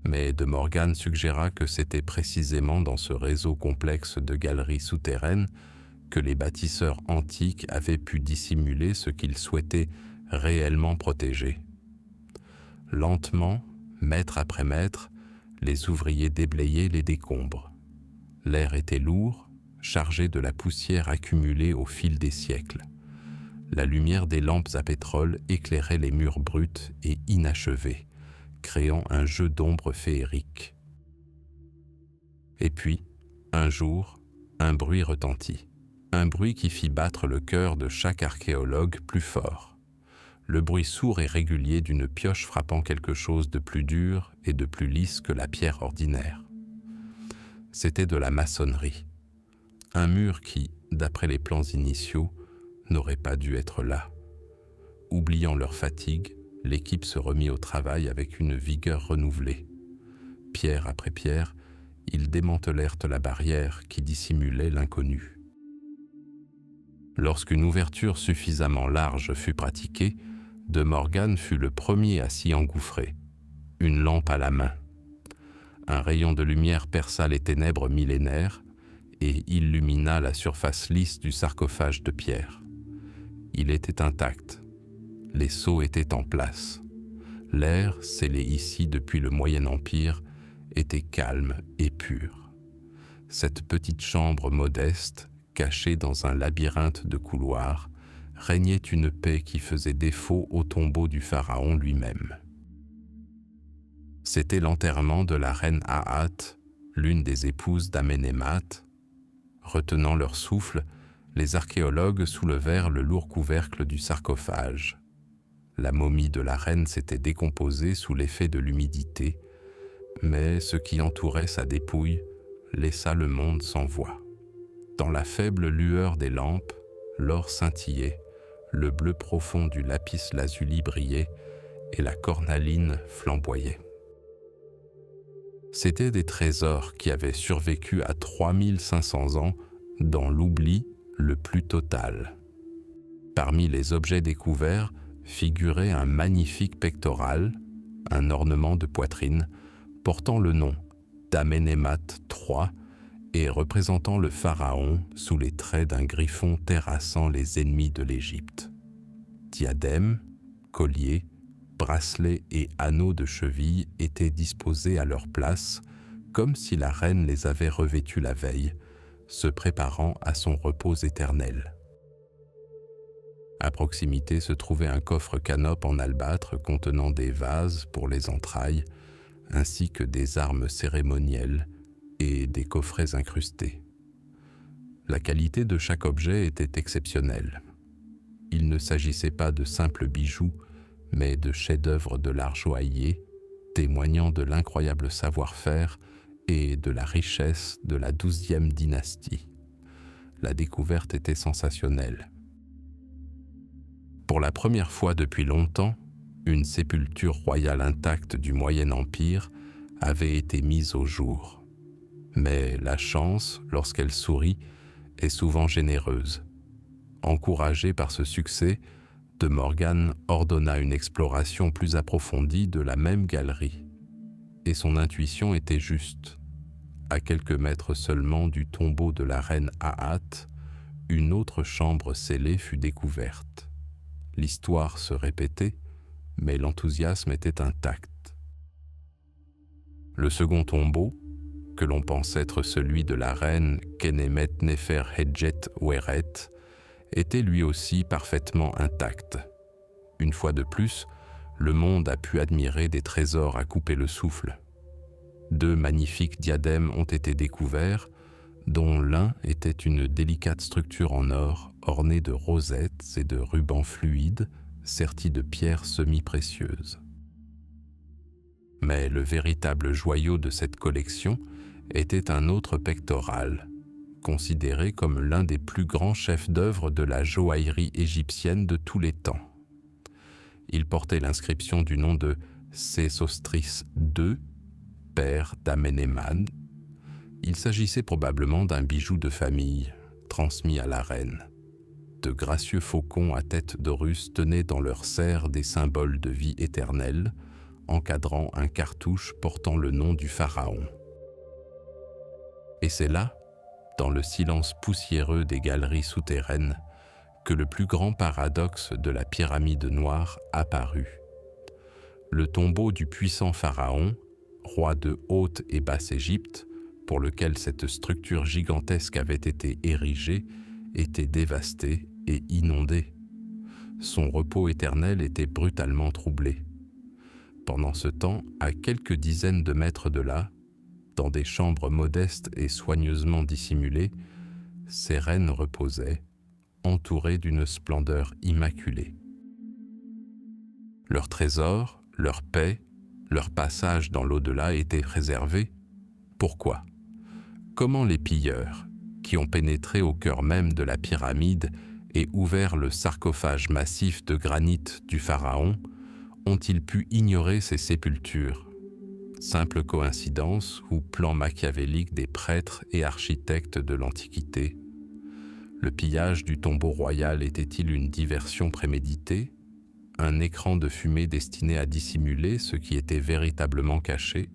Mais De Morgan suggéra que c'était précisément dans ce réseau complexe de galeries souterraines que les bâtisseurs antiques avaient pu dissimuler ce qu'ils souhaitaient réellement protéger. Lentement, mètre après mètre, les ouvriers déblayaient les décombres. L'air était lourd, chargé de la poussière accumulée au fil des siècles. La lumière des lampes à pétrole éclairait les murs bruts et inachevés, créant un jeu d'ombre féerique. Et puis, un jour, un bruit retentit. Un bruit qui fit battre le cœur de chaque archéologue plus fort. Le bruit sourd et régulier d'une pioche frappant quelque chose de plus dur et de plus lisse que la pierre ordinaire. C'était de la maçonnerie. Un mur qui, d'après les plans initiaux, n'aurait pas dû être là. Oubliant leur fatigue, l'équipe se remit au travail avec une vigueur renouvelée. Pierre après pierre, ils démantelèrent la barrière qui dissimulait l'inconnu. Lorsqu'une ouverture suffisamment large fut pratiquée, De Morgan fut le premier à s'y engouffrer, une lampe à la main. Un rayon de lumière perça les ténèbres millénaires et illumina la surface lisse du sarcophage de pierre. Il était intact. Les sceaux étaient en place. L'air, scellé ici depuis le Moyen Empire, était calme et pur. Cette petite chambre modeste, cachée dans un labyrinthe de couloirs, régnait une paix qui faisait défaut au tombeau du pharaon lui-même. C'était l'enterrement de la reine Ahat, l'une des épouses d'Amenemhat. Retenant leur souffle, les archéologues soulevèrent le lourd couvercle du sarcophage. La momie de la reine s'était décomposée sous l'effet de l'humidité, mais ce qui entourait sa dépouille laissa le monde sans voix. Dans la faible lueur des lampes, l'or scintillait, le bleu profond du lapis-lazuli brillait et la cornaline flamboyait. C'étaient des trésors qui avaient survécu à 3500 ans dans l'oubli le plus total. Parmi les objets découverts figurait un magnifique pectoral, un ornement de poitrine, portant le nom d'Amenemhat III et représentant le pharaon sous les traits d'un griffon terrassant les ennemis de l'Égypte. Diadème, collier, bracelets et anneaux de cheville étaient disposés à leur place, comme si la reine les avait revêtus la veille, se préparant à son repos éternel. À proximité se trouvait un coffre canope en albâtre contenant des vases pour les entrailles, ainsi que des armes cérémonielles et des coffrets incrustés. La qualité de chaque objet était exceptionnelle. Il ne s'agissait pas de simples bijoux, mais de chefs-d'œuvre de l'art joaillier, témoignant de l'incroyable savoir-faire et de la richesse de la 12e dynastie. La découverte était sensationnelle. Pour la première fois depuis longtemps, une sépulture royale intacte du Moyen Empire avait été mise au jour. Mais la chance, lorsqu'elle sourit, est souvent généreuse. Encouragé par ce succès, De Morgan ordonna une exploration plus approfondie de la même galerie. Et son intuition était juste. À quelques mètres seulement du tombeau de la reine Aat, une autre chambre scellée fut découverte. L'histoire se répétait, mais l'enthousiasme était intact. Le second tombeau, que l'on pense être celui de la reine Kenemet Nefer Hedjet Weret, était lui aussi parfaitement intact. Une fois de plus, le monde a pu admirer des trésors à couper le souffle. 2 magnifiques diadèmes ont été découverts, dont l'un était une délicate structure en or ornée de rosettes et de rubans fluides sertis de pierres semi-précieuses. Mais le véritable joyau de cette collection était un autre pectoral, considéré comme l'un des plus grands chefs-d'œuvre de la joaillerie égyptienne de tous les temps. Il portait l'inscription du nom de Sésostris II, père d'Amenémane. Il s'agissait probablement d'un bijou de famille, transmis à la reine. De gracieux faucons à tête d'Horus tenaient dans leurs serres des symboles de vie éternelle, encadrant un cartouche portant le nom du pharaon. Et c'est là, dans le silence poussiéreux des galeries souterraines, que le plus grand paradoxe de la pyramide noire apparut. Le tombeau du puissant pharaon, roi de Haute et Basse-Égypte, pour lequel cette structure gigantesque avait été érigée, était dévasté et inondé. Son repos éternel était brutalement troublé. Pendant ce temps, à quelques dizaines de mètres de là, dans des chambres modestes et soigneusement dissimulées, ces reines reposaient, entourées d'une splendeur immaculée. Leurs trésors, leur paix, leur passage dans l'au-delà étaient préservés. Pourquoi ? Comment les pilleurs, qui ont pénétré au cœur même de la pyramide et ouvert le sarcophage massif de granit du pharaon, ont-ils pu ignorer ces sépultures ? Simple coïncidence ou plan machiavélique des prêtres et architectes de l'Antiquité? Le pillage du tombeau royal était-il une diversion préméditée? Un écran de fumée destiné à dissimuler ce qui était véritablement caché?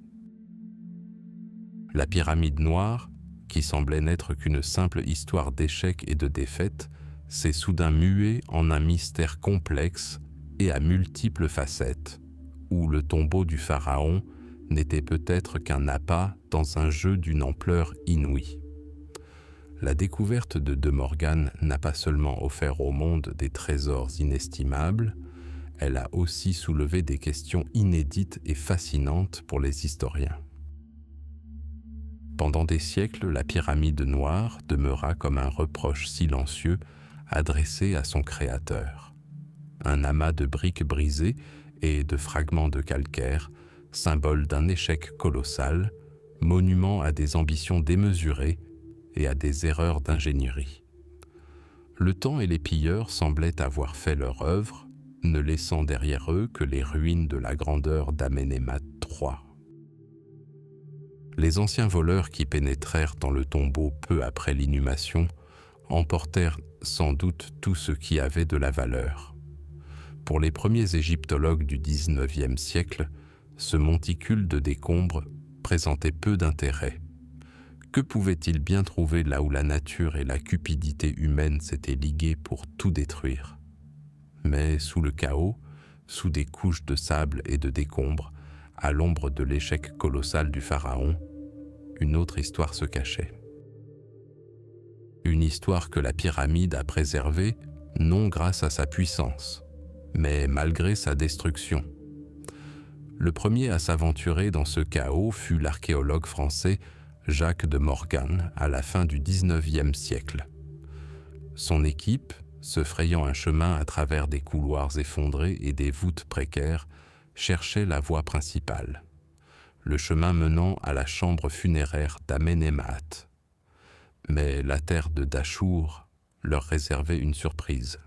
La pyramide noire, qui semblait n'être qu'une simple histoire d'échecs et de défaites, s'est soudain muée en un mystère complexe et à multiples facettes, où le tombeau du pharaon n'était peut-être qu'un appât dans un jeu d'une ampleur inouïe. La découverte de De Morgan n'a pas seulement offert au monde des trésors inestimables, elle a aussi soulevé des questions inédites et fascinantes pour les historiens. Pendant des siècles, la pyramide noire demeura comme un reproche silencieux adressé à son créateur. Un amas de briques brisées et de fragments de calcaire, symbole d'un échec colossal, monument à des ambitions démesurées et à des erreurs d'ingénierie. Le temps et les pilleurs semblaient avoir fait leur œuvre, ne laissant derrière eux que les ruines de la grandeur d'Amenémat III. Les anciens voleurs qui pénétrèrent dans le tombeau peu après l'inhumation emportèrent sans doute tout ce qui avait de la valeur. Pour les premiers égyptologues du XIXe siècle, ce monticule de décombres présentait peu d'intérêt. Que pouvait-il bien trouver là où la nature et la cupidité humaine s'étaient liguées pour tout détruire? Mais sous le chaos, sous des couches de sable et de décombres, à l'ombre de l'échec colossal du pharaon, une autre histoire se cachait. Une histoire que la pyramide a préservée, non grâce à sa puissance, mais malgré sa destruction. Le premier à s'aventurer dans ce chaos fut l'archéologue français Jacques de Morgan à la fin du XIXe siècle. Son équipe, se frayant un chemin à travers des couloirs effondrés et des voûtes précaires, cherchait la voie principale, le chemin menant à la chambre funéraire d'Amenemhat. Mais la terre de Dachour leur réservait une surprise.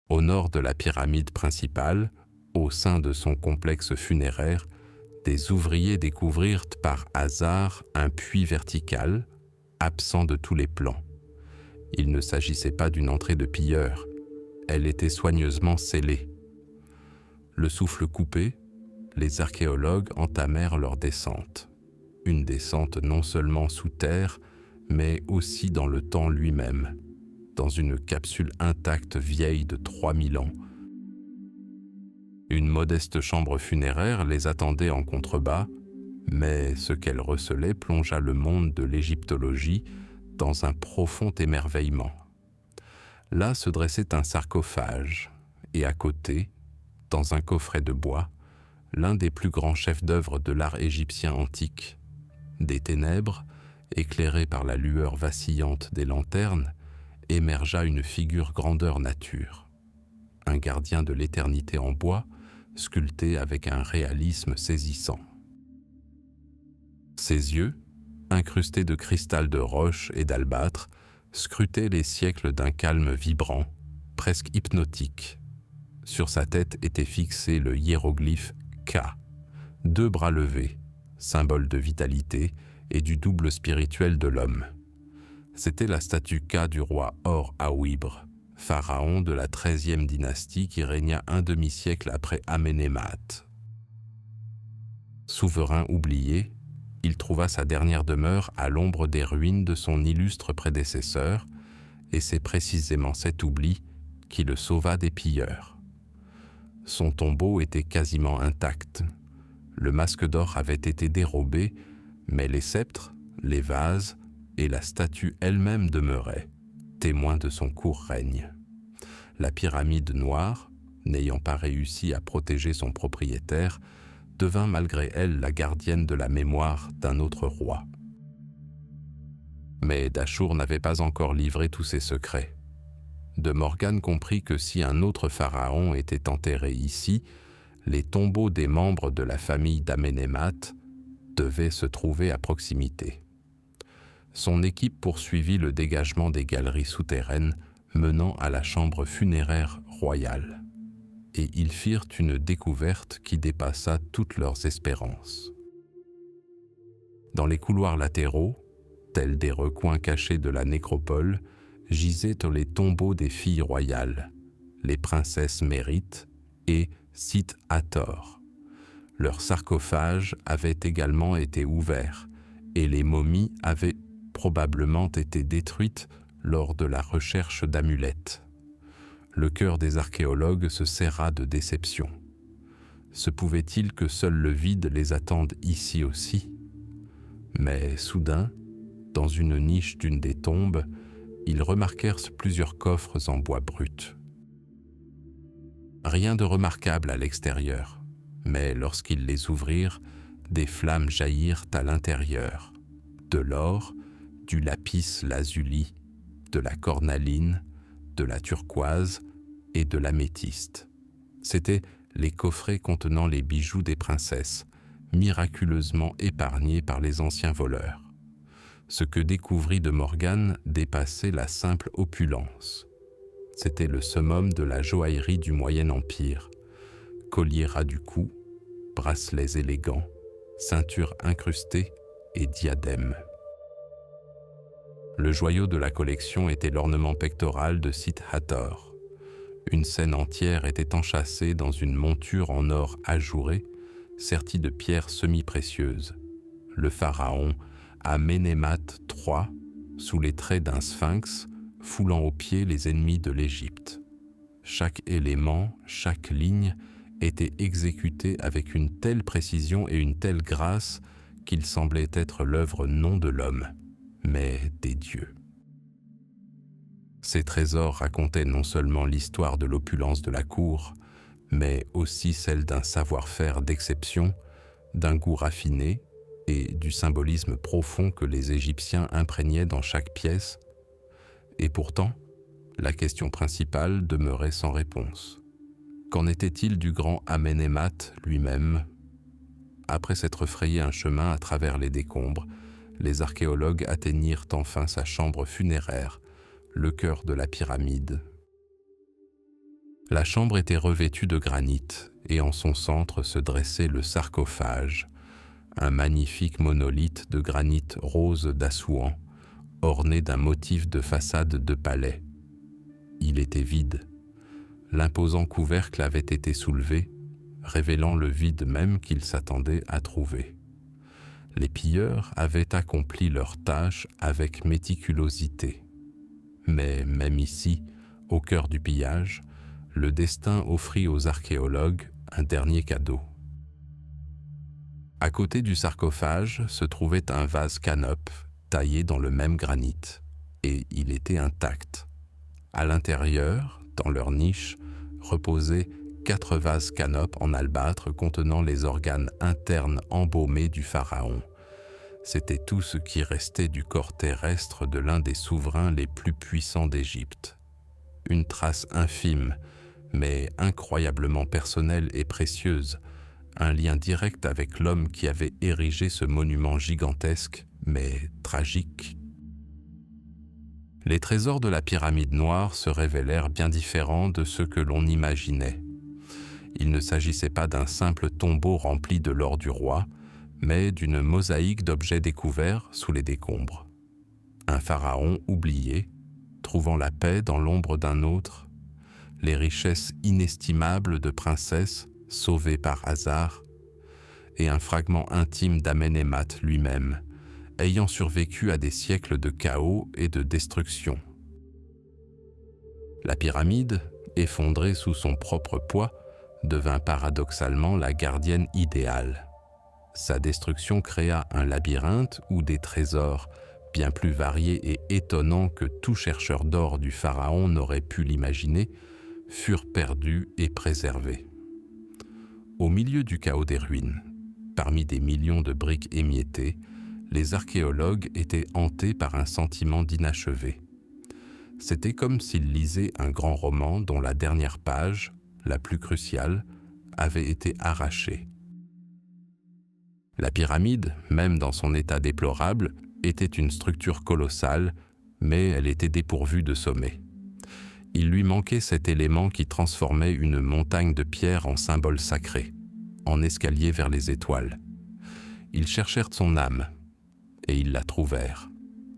Au nord de la pyramide principale, au sein de son complexe funéraire, des ouvriers découvrirent par hasard un puits vertical, absent de tous les plans. Il ne s'agissait pas d'une entrée de pilleurs, elle était soigneusement scellée. Le souffle coupé, les archéologues entamèrent leur descente. Une descente non seulement sous terre, mais aussi dans le temps lui-même, dans une capsule intacte vieille de 3000 ans. Une modeste chambre funéraire les attendait en contrebas, mais ce qu'elle recelait plongea le monde de l'égyptologie dans un profond émerveillement. Là se dressait un sarcophage, et à côté, dans un coffret de bois, l'un des plus grands chefs-d'œuvre de l'art égyptien antique. Des ténèbres, éclairées par la lueur vacillante des lanternes, émergea une figure grandeur nature. Un gardien de l'éternité en bois, sculpté avec un réalisme saisissant. Ses yeux, incrustés de cristal de roche et d'albâtre, scrutaient les siècles d'un calme vibrant, presque hypnotique. Sur sa tête était fixé le hiéroglyphe K, 2 bras levés, symbole de vitalité et du double spirituel de l'homme. C'était la statue K du roi Or-Aouibre, pharaon de la XIIIe dynastie qui régna un demi-siècle après Amenemhat. Souverain oublié, il trouva sa dernière demeure à l'ombre des ruines de son illustre prédécesseur, et c'est précisément cet oubli qui le sauva des pilleurs. Son tombeau était quasiment intact. Le masque d'or avait été dérobé, mais les sceptres, les vases et la statue elle-même demeuraient, témoins de son court règne. La pyramide noire, n'ayant pas réussi à protéger son propriétaire, devint malgré elle la gardienne de la mémoire d'un autre roi. Mais Dachour n'avait pas encore livré tous ses secrets. De Morgan comprit que si un autre pharaon était enterré ici, les tombeaux des membres de la famille d'Amenemhat devaient se trouver à proximité. Son équipe poursuivit le dégagement des galeries souterraines menant à la chambre funéraire royale. Et ils firent une découverte qui dépassa toutes leurs espérances. Dans les couloirs latéraux, tels des recoins cachés de la nécropole, gisaient les tombeaux des filles royales, les princesses Mérite et Sit Hathor. Leurs sarcophages avaient également été ouverts, et les momies avaient probablement été détruites lors de la recherche d'amulettes. Le cœur des archéologues se serra de déception. Se pouvait-il que seul le vide les attende ici aussi? Mais soudain, dans une niche d'une des tombes, ils remarquèrent plusieurs coffres en bois brut. Rien de remarquable à l'extérieur, mais lorsqu'ils les ouvrirent, des flammes jaillirent à l'intérieur. De l'or, du lapis lazuli, de la cornaline, de la turquoise et de l'améthyste. C'étaient les coffrets contenant les bijoux des princesses, miraculeusement épargnés par les anciens voleurs. Ce que découvrit de Morgan dépassait la simple opulence. C'était le summum de la joaillerie du Moyen Empire. Colliers ras du cou, bracelets élégants, ceintures incrustées et diadèmes. Le joyau de la collection était l'ornement pectoral de Sit Hathor. Une scène entière était enchâssée dans une monture en or ajouré, sertie de pierres semi-précieuses. Le pharaon, Amenemhat III, sous les traits d'un sphinx, foulant aux pieds les ennemis de l'Égypte. Chaque élément, chaque ligne était exécuté avec une telle précision et une telle grâce qu'il semblait être l'œuvre non de l'homme, mais des dieux. Ces trésors racontaient non seulement l'histoire de l'opulence de la cour, mais aussi celle d'un savoir-faire d'exception, d'un goût raffiné et du symbolisme profond que les Égyptiens imprégnaient dans chaque pièce. Et pourtant, la question principale demeurait sans réponse. Qu'en était-il du grand Amenemhat lui-même? Après s'être frayé un chemin à travers les décombres, les archéologues atteignirent enfin sa chambre funéraire, le cœur de la pyramide. La chambre était revêtue de granit et en son centre se dressait le sarcophage, un magnifique monolithe de granit rose d'Assouan, orné d'un motif de façade de palais. Il était vide. L'imposant couvercle avait été soulevé, révélant le vide même qu'ils s'attendaient à trouver. Les pilleurs avaient accompli leur tâche avec méticulosité. Mais même ici, au cœur du pillage, le destin offrit aux archéologues un dernier cadeau. À côté du sarcophage se trouvait un vase canope taillé dans le même granit, et il était intact. À l'intérieur, dans leur niche, reposaient 4 vases canopes en albâtre contenant les organes internes embaumés du pharaon. C'était tout ce qui restait du corps terrestre de l'un des souverains les plus puissants d'Égypte. Une trace infime, mais incroyablement personnelle et précieuse, un lien direct avec l'homme qui avait érigé ce monument gigantesque, mais tragique. Les trésors de la pyramide noire se révélèrent bien différents de ceux que l'on imaginait. Il ne s'agissait pas d'un simple tombeau rempli de l'or du roi, mais d'une mosaïque d'objets découverts sous les décombres. Un pharaon oublié, trouvant la paix dans l'ombre d'un autre, les richesses inestimables de princesses sauvées par hasard, et un fragment intime d'Amenemhat lui-même, ayant survécu à des siècles de chaos et de destruction. La pyramide, effondrée sous son propre poids, devint paradoxalement la gardienne idéale. Sa destruction créa un labyrinthe où des trésors, bien plus variés et étonnants que tout chercheur d'or du pharaon n'aurait pu l'imaginer, furent perdus et préservés. Au milieu du chaos des ruines, parmi des millions de briques émiettées, les archéologues étaient hantés par un sentiment d'inachevé. C'était comme s'ils lisaient un grand roman dont la dernière page, la plus cruciale, avait été arrachée. La pyramide, même dans son état déplorable, était une structure colossale, mais elle était dépourvue de sommet. Il lui manquait cet élément qui transformait une montagne de pierre en symbole sacré, en escalier vers les étoiles. Ils cherchèrent son âme, et ils la trouvèrent.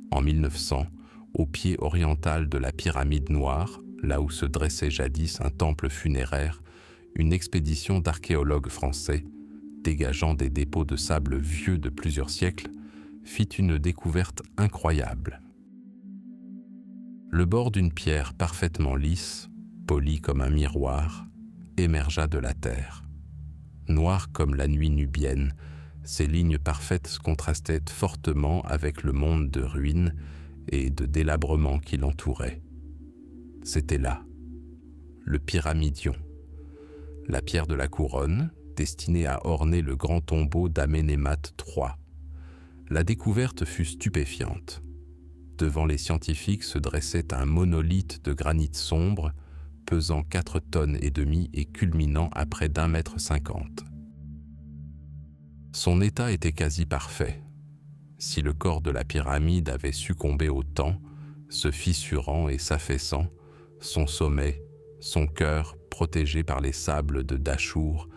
En 1900, au pied oriental de la pyramide noire, là où se dressait jadis un temple funéraire, une expédition d'archéologues français, dégageant des dépôts de sable vieux de plusieurs siècles, fit une découverte incroyable. Le bord d'une pierre parfaitement lisse, polie comme un miroir, émergea de la terre. Noir comme la nuit nubienne, ces lignes parfaites contrastaient fortement avec le monde de ruines et de délabrement qui l'entourait. C'était là, le pyramidion, la pierre de la couronne, destinée à orner le grand tombeau d'Amenemhat III. La découverte fut stupéfiante. Devant les scientifiques se dressait un monolithe de granit sombre, pesant 4,5 tonnes et culminant à près d'1,50 m. Son état était quasi parfait. Si le corps de la pyramide avait succombé au temps, se fissurant et s'affaissant, son sommet, son cœur, protégé par les sables de Dachour,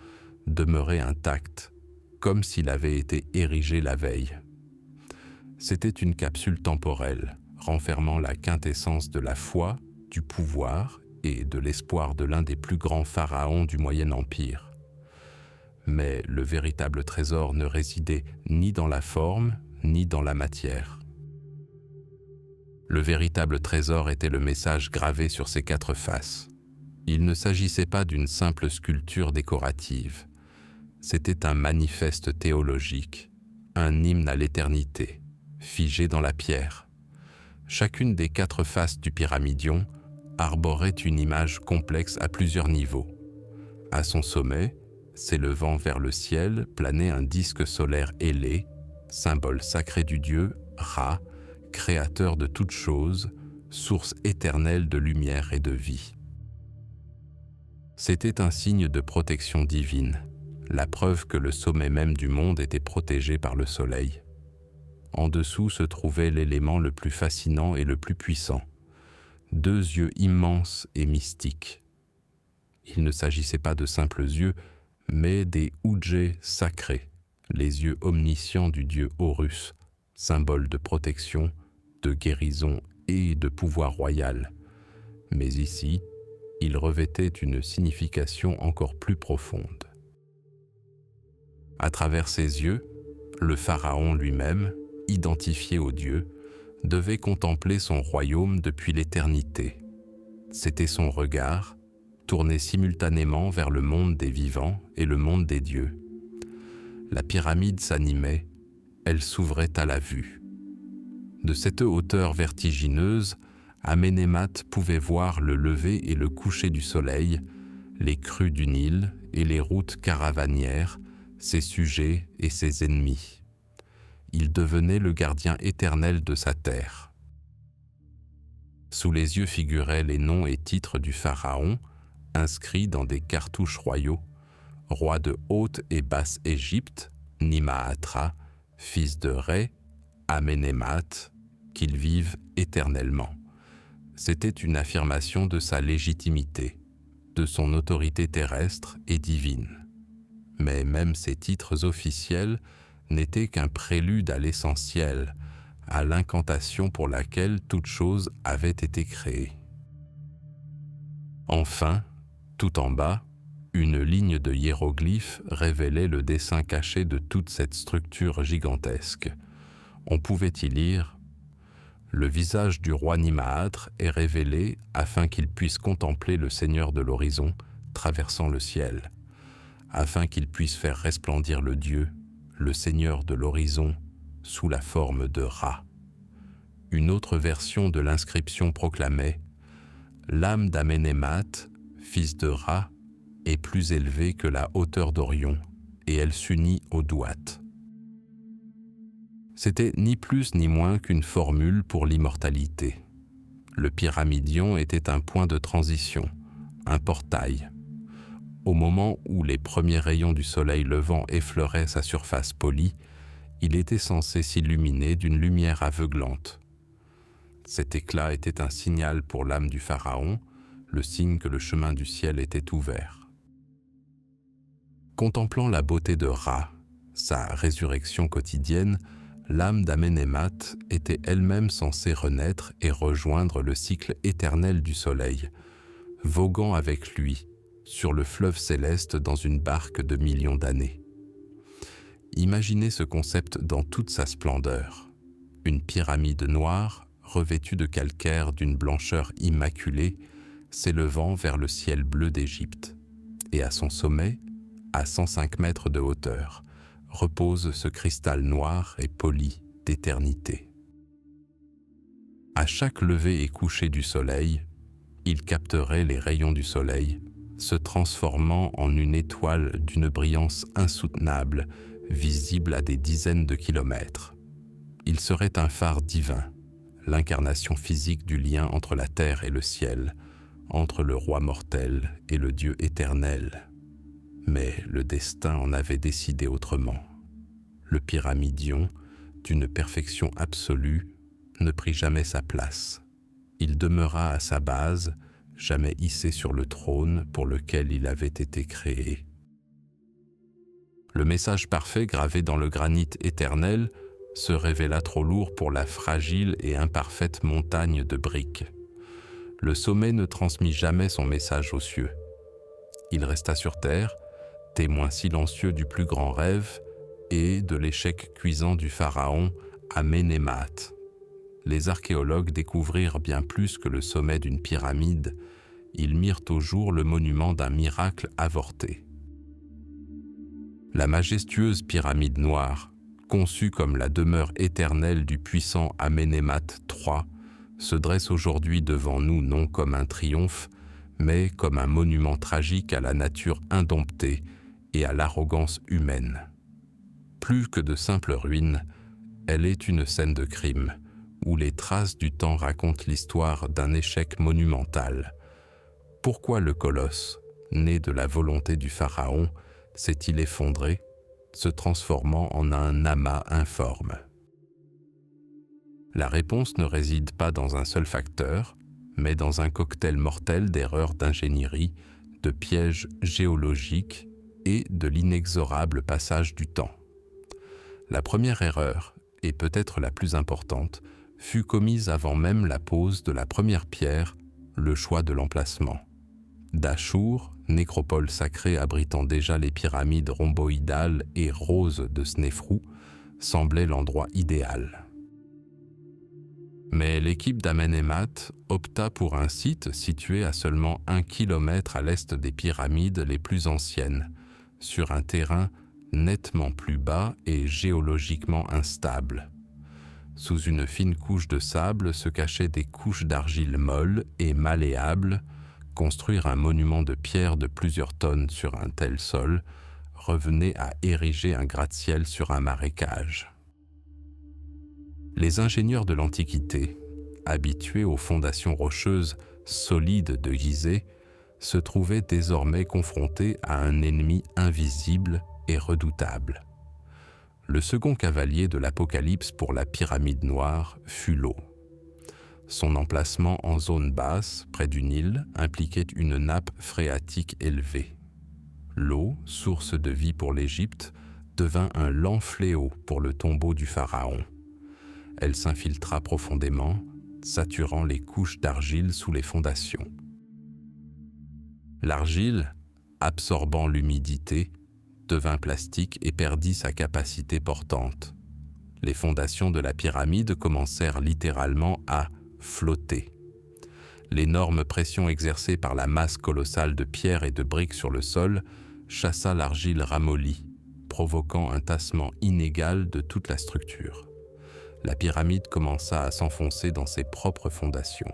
demeurait intact, comme s'il avait été érigé la veille. C'était une capsule temporelle, renfermant la quintessence de la foi, du pouvoir et de l'espoir de l'un des plus grands pharaons du Moyen Empire. Mais le véritable trésor ne résidait ni dans la forme, ni dans la matière. Le véritable trésor était le message gravé sur ces 4 faces. Il ne s'agissait pas d'une simple sculpture décorative. C'était un manifeste théologique, un hymne à l'éternité, figé dans la pierre. Chacune des 4 faces du pyramidion arborait une image complexe à plusieurs niveaux. À son sommet, s'élevant vers le ciel, planait un disque solaire ailé, symbole sacré du dieu Ra, créateur de toutes choses, source éternelle de lumière et de vie. C'était un signe de protection divine, la preuve que le sommet même du monde était protégé par le soleil. En dessous se trouvait l'élément le plus fascinant et le plus puissant, 2 yeux immenses et mystiques. Il ne s'agissait pas de simples yeux, mais des Ujjais sacrés, les yeux omniscients du dieu Horus, symbole de protection, de guérison et de pouvoir royal. Mais ici, il revêtait une signification encore plus profonde. À travers ses yeux, le pharaon lui-même, identifié au Dieu, devait contempler son royaume depuis l'éternité. C'était son regard, tourné simultanément vers le monde des vivants et le monde des dieux. La pyramide s'animait, elle s'ouvrait à la vue. De cette hauteur vertigineuse, Amenemhat pouvait voir le lever et le coucher du soleil, les crues du Nil et les routes caravanières, ses sujets et ses ennemis. Il devenait le gardien éternel de sa terre. Sous les yeux figuraient les noms et titres du pharaon, inscrits dans des cartouches royaux, roi de Haute et Basse Égypte, Nimahatra, fils de Ré, Amenemhat, qu'il vive éternellement. C'était une affirmation de sa légitimité, de son autorité terrestre et divine. Mais même ces titres officiels n'étaient qu'un prélude à l'essentiel, à l'incantation pour laquelle toute chose avait été créée. Enfin, tout en bas, une ligne de hiéroglyphes révélait le dessin caché de toute cette structure gigantesque. On pouvait y lire « Le visage du roi Nimahatre est révélé afin qu'il puisse contempler le Seigneur de l'horizon traversant le ciel, afin qu'il puisse faire resplendir le Dieu, le Seigneur de l'horizon, sous la forme de Ra. » Une autre version de l'inscription proclamait « L'âme d'Amenemhat, fils de Ra, est plus élevée que la hauteur d'Orion, et elle s'unit au Douat. » C'était ni plus ni moins qu'une formule pour l'immortalité. Le pyramidion était un point de transition, un portail. Au moment où les premiers rayons du soleil levant effleuraient sa surface polie, il était censé s'illuminer d'une lumière aveuglante. Cet éclat était un signal pour l'âme du pharaon, le signe que le chemin du ciel était ouvert. Contemplant la beauté de Ra, sa résurrection quotidienne, l'âme d'Amenemhat était elle-même censée renaître et rejoindre le cycle éternel du soleil, voguant avec lui sur le fleuve céleste dans une barque de millions d'années. Imaginez ce concept dans toute sa splendeur. Une pyramide noire, revêtue de calcaire d'une blancheur immaculée, s'élevant vers le ciel bleu d'Égypte. Et à son sommet, à 105 mètres de hauteur, repose ce cristal noir et poli d'éternité. À chaque lever et coucher du soleil, il capterait les rayons du soleil, se transformant en une étoile d'une brillance insoutenable, visible à des dizaines de kilomètres. Il serait un phare divin, l'incarnation physique du lien entre la terre et le ciel, entre le roi mortel et le Dieu éternel. Mais le destin en avait décidé autrement. Le pyramidion, d'une perfection absolue, ne prit jamais sa place. Il demeura à sa base, jamais hissé sur le trône pour lequel il avait été créé. Le message parfait gravé dans le granit éternel se révéla trop lourd pour la fragile et imparfaite montagne de briques. Le sommet ne transmit jamais son message aux cieux. Il resta sur terre, témoin silencieux du plus grand rêve et de l'échec cuisant du pharaon Amenemhat. Les archéologues découvrirent bien plus que le sommet d'une pyramide, ils mirent au jour le monument d'un miracle avorté. La majestueuse pyramide noire, conçue comme la demeure éternelle du puissant Amenemhat III, se dresse aujourd'hui devant nous non comme un triomphe, mais comme un monument tragique à la nature indomptée et à l'arrogance humaine. Plus que de simples ruines, elle est une scène de crime, où les traces du temps racontent l'histoire d'un échec monumental. Pourquoi le colosse, né de la volonté du pharaon, s'est-il effondré, se transformant en un amas informe? La réponse ne réside pas dans un seul facteur, mais dans un cocktail mortel d'erreurs d'ingénierie, de pièges géologiques et de l'inexorable passage du temps. La première erreur, et peut-être la plus importante, fut commise avant même la pose de la première pierre, le choix de l'emplacement. Dachour, nécropole sacrée abritant déjà les pyramides rhomboïdales et roses de Snéfrou, semblait l'endroit idéal. Mais l'équipe d'Amenemhat opta pour un site situé à seulement 1 kilomètre à l'est des pyramides les plus anciennes, sur un terrain nettement plus bas et géologiquement instable. Sous une fine couche de sable se cachaient des couches d'argile molle et malléable. Construire un monument de pierre de plusieurs tonnes sur un tel sol revenait à ériger un gratte-ciel sur un marécage. Les ingénieurs de l'Antiquité, habitués aux fondations rocheuses solides de Gizeh, se trouvaient désormais confrontés à un ennemi invisible et redoutable. Le second cavalier de l'Apocalypse pour la pyramide noire fut l'eau. Son emplacement en zone basse, près du Nil, impliquait une nappe phréatique élevée. L'eau, source de vie pour l'Égypte, devint un lent fléau pour le tombeau du pharaon. Elle s'infiltra profondément, saturant les couches d'argile sous les fondations. L'argile, absorbant l'humidité, devint plastique et perdit sa capacité portante. Les fondations de la pyramide commencèrent littéralement à flotter. L'énorme pression exercée par la masse colossale de pierres et de briques sur le sol chassa l'argile ramollie, provoquant un tassement inégal de toute la structure. La pyramide commença à s'enfoncer dans ses propres fondations.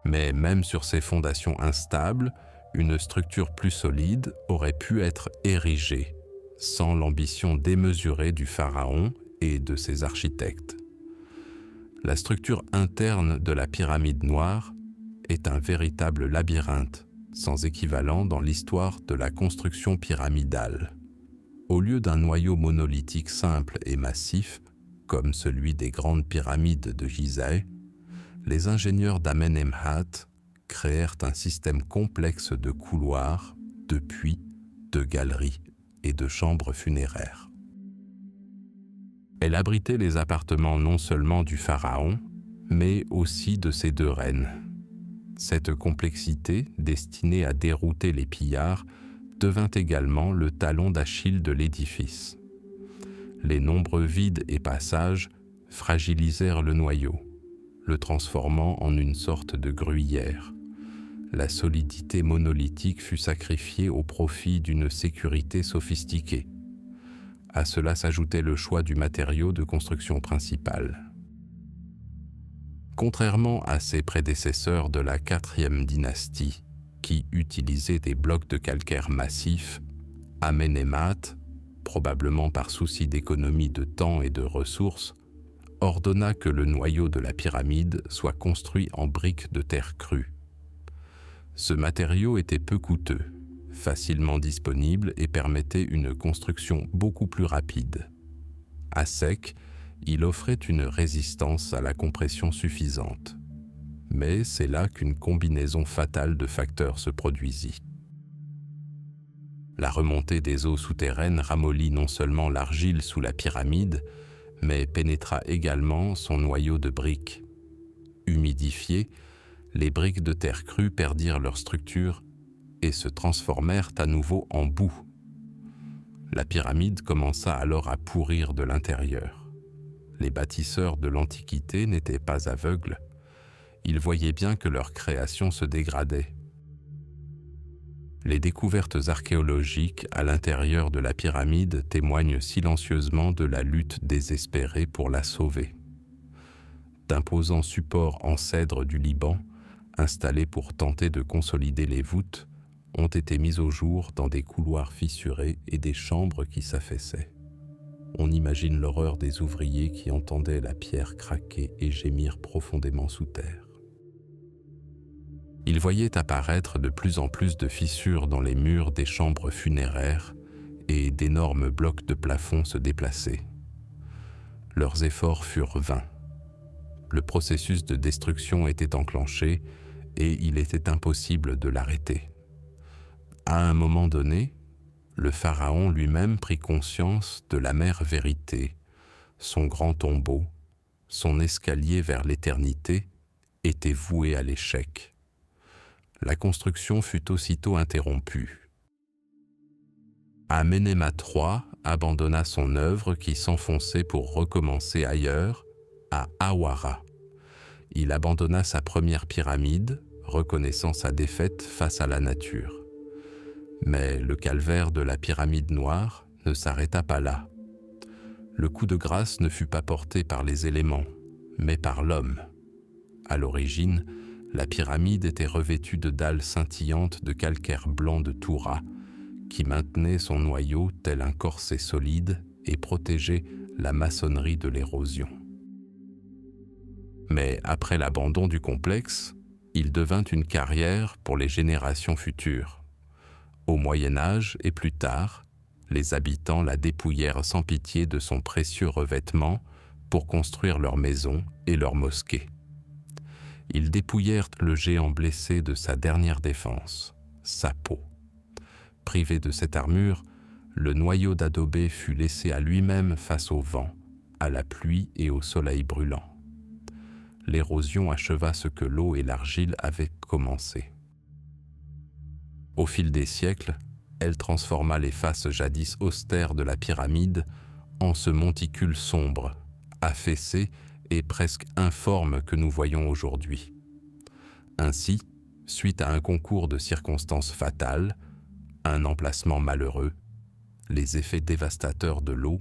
Mais même sur ces fondations instables, une structure plus solide aurait pu être érigée, sans l'ambition démesurée du pharaon et de ses architectes. La structure interne de la pyramide noire est un véritable labyrinthe, sans équivalent dans l'histoire de la construction pyramidale. Au lieu d'un noyau monolithique simple et massif, comme celui des grandes pyramides de Gizeh, les ingénieurs d'Amenemhat créèrent un système complexe de couloirs, de puits, de galeries et de chambres funéraires. Elle abritait les appartements non seulement du pharaon, mais aussi de ses 2 reines. Cette complexité, destinée à dérouter les pillards, devint également le talon d'Achille de l'édifice. Les nombreux vides et passages fragilisèrent le noyau, le transformant en une sorte de gruyère. La solidité monolithique fut sacrifiée au profit d'une sécurité sophistiquée. À cela s'ajoutait le choix du matériau de construction principal. Contrairement à ses prédécesseurs de la 4e dynastie, qui utilisaient des blocs de calcaire massifs, Amenemhat, probablement par souci d'économie de temps et de ressources, ordonna que le noyau de la pyramide soit construit en briques de terre crue. Ce matériau était peu coûteux, facilement disponible et permettait une construction beaucoup plus rapide. À sec, il offrait une résistance à la compression suffisante. Mais c'est là qu'une combinaison fatale de facteurs se produisit. La remontée des eaux souterraines ramollit non seulement l'argile sous la pyramide, mais pénétra également son noyau de briques. Humidifiées, les briques de terre crue perdirent leur structure et se transformèrent à nouveau en boue. La pyramide commença alors à pourrir de l'intérieur. Les bâtisseurs de l'Antiquité n'étaient pas aveugles. Ils voyaient bien que leur création se dégradait. Les découvertes archéologiques à l'intérieur de la pyramide témoignent silencieusement de la lutte désespérée pour la sauver. D'imposants supports en cèdre du Liban, installés pour tenter de consolider les voûtes, ont été mis au jour dans des couloirs fissurés et des chambres qui s'affaissaient. On imagine l'horreur des ouvriers qui entendaient la pierre craquer et gémir profondément sous terre. Ils voyaient apparaître de plus en plus de fissures dans les murs des chambres funéraires et d'énormes blocs de plafond se déplacer. Leurs efforts furent vains. Le processus de destruction était enclenché et il était impossible de l'arrêter. À un moment donné, le pharaon lui-même prit conscience de l'amère vérité. Son grand tombeau, son escalier vers l'éternité, était voué à l'échec. La construction fut aussitôt interrompue. Amenemhat III abandonna son œuvre qui s'enfonçait pour recommencer ailleurs, à Awara. Il abandonna sa première pyramide, reconnaissant sa défaite face à la nature. Mais le calvaire de la pyramide noire ne s'arrêta pas là. Le coup de grâce ne fut pas porté par les éléments, mais par l'homme. À l'origine, la pyramide était revêtue de dalles scintillantes de calcaire blanc de Toura, qui maintenait son noyau tel un corset solide et protégeait la maçonnerie de l'érosion. Mais après l'abandon du complexe, il devint une carrière pour les générations futures. Au Moyen Âge et plus tard, les habitants la dépouillèrent sans pitié de son précieux revêtement pour construire leurs maisons et leurs mosquées. Ils dépouillèrent le géant blessé de sa dernière défense, sa peau. Privé de cette armure, le noyau d'adobé fut laissé à lui-même face au vent, à la pluie et au soleil brûlant. L'érosion acheva ce que l'eau et l'argile avaient commencé. Au fil des siècles, elle transforma les faces jadis austères de la pyramide en ce monticule sombre, affaissé et presque informe que nous voyons aujourd'hui. Ainsi, suite à un concours de circonstances fatales, un emplacement malheureux, les effets dévastateurs de l'eau,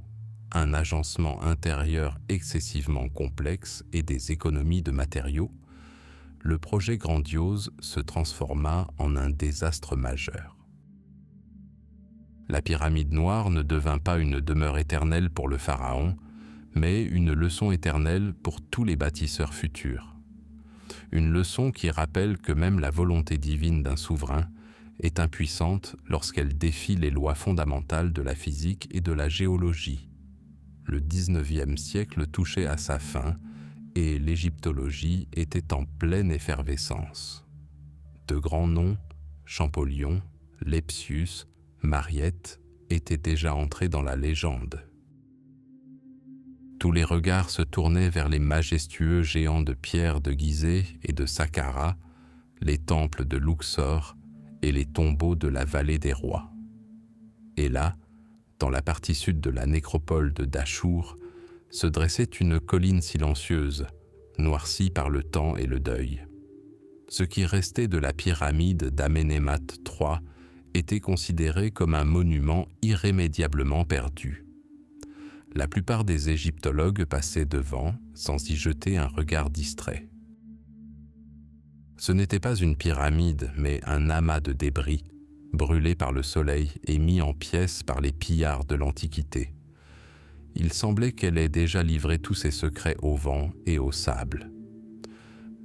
un agencement intérieur excessivement complexe et des économies de matériaux, le projet grandiose se transforma en un désastre majeur. La pyramide noire ne devint pas une demeure éternelle pour le pharaon, mais une leçon éternelle pour tous les bâtisseurs futurs. Une leçon qui rappelle que même la volonté divine d'un souverain est impuissante lorsqu'elle défie les lois fondamentales de la physique et de la géologie. Le XIXe siècle touchait à sa fin et l'égyptologie était en pleine effervescence. De grands noms, Champollion, Lepsius, Mariette, étaient déjà entrés dans la légende. Tous les regards se tournaient vers les majestueux géants de pierre de Gizeh et de Saqqara, les temples de Luxor et les tombeaux de la vallée des rois. Et là, dans la partie sud de la nécropole de Dachour, se dressait une colline silencieuse, noircie par le temps et le deuil. Ce qui restait de la pyramide d'Amenemhat III était considéré comme un monument irrémédiablement perdu. La plupart des égyptologues passaient devant sans y jeter un regard distrait. Ce n'était pas une pyramide, mais un amas de débris, brûlés par le soleil et mis en pièces par les pillards de l'Antiquité. Il semblait qu'elle ait déjà livré tous ses secrets au vent et au sable.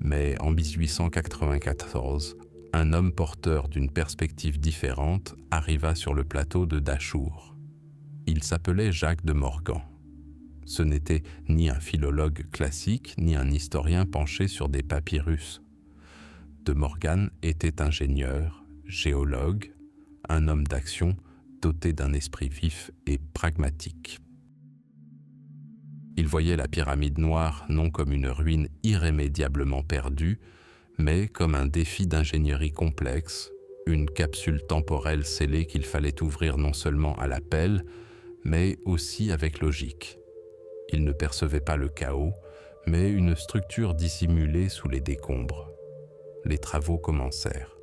Mais en 1894, un homme porteur d'une perspective différente arriva sur le plateau de Dachour. Il s'appelait Jacques de Morgan. Ce n'était ni un philologue classique, ni un historien penché sur des papyrus. De Morgan était ingénieur, géologue, un homme d'action doté d'un esprit vif et pragmatique. Il voyait la pyramide noire non comme une ruine irrémédiablement perdue, mais comme un défi d'ingénierie complexe, une capsule temporelle scellée qu'il fallait ouvrir non seulement à la pelle, mais aussi avec logique. Il ne percevait pas le chaos, mais une structure dissimulée sous les décombres. Les travaux commencèrent.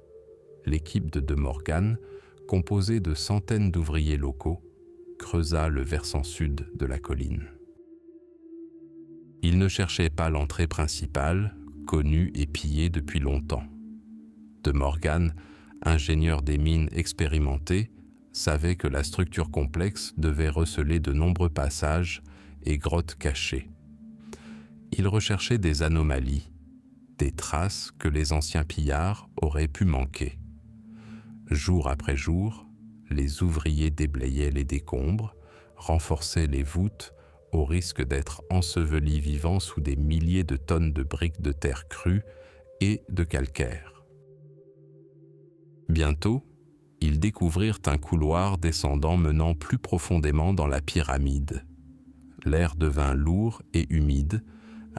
L'équipe de Morgan, composée de centaines d'ouvriers locaux, creusa le versant sud de la colline. Ils ne cherchaient pas l'entrée principale, connue et pillée depuis longtemps. De Morgan, ingénieur des mines expérimenté, savait que la structure complexe devait receler de nombreux passages et grottes cachées. Il recherchait des anomalies, des traces que les anciens pillards auraient pu manquer. Jour après jour, les ouvriers déblayaient les décombres, renforçaient les voûtes au risque d'être ensevelis vivants sous des milliers de tonnes de briques de terre crue et de calcaire. Bientôt, ils découvrirent un couloir descendant menant plus profondément dans la pyramide. L'air devint lourd et humide,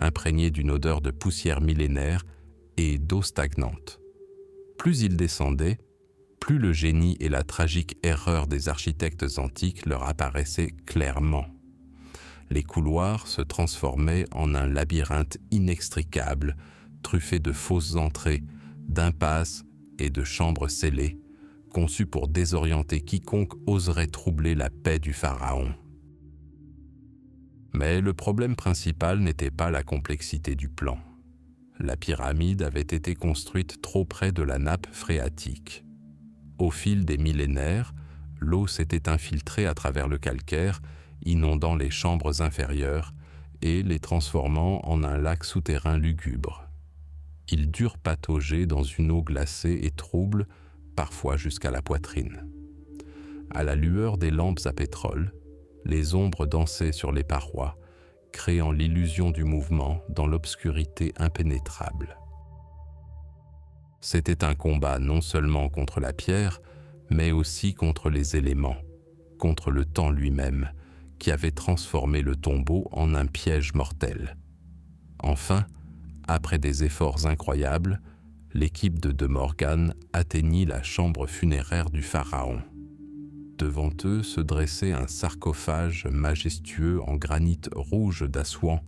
imprégné d'une odeur de poussière millénaire et d'eau stagnante. Plus ils descendaient, plus le génie et la tragique erreur des architectes antiques leur apparaissaient clairement. Les couloirs se transformaient en un labyrinthe inextricable, truffé de fausses entrées, d'impasses et de chambres scellées, conçues pour désorienter quiconque oserait troubler la paix du pharaon. Mais le problème principal n'était pas la complexité du plan. La pyramide avait été construite trop près de la nappe phréatique. Au fil des millénaires, l'eau s'était infiltrée à travers le calcaire, inondant les chambres inférieures et les transformant en un lac souterrain lugubre. Ils durent patauger dans une eau glacée et trouble, parfois jusqu'à la poitrine. À la lueur des lampes à pétrole, les ombres dansaient sur les parois, créant l'illusion du mouvement dans l'obscurité impénétrable. C'était un combat non seulement contre la pierre, mais aussi contre les éléments, contre le temps lui-même, qui avait transformé le tombeau en un piège mortel. Enfin, après des efforts incroyables, l'équipe de Morgan atteignit la chambre funéraire du pharaon. Devant eux se dressait un sarcophage majestueux en granit rouge d'Assouan,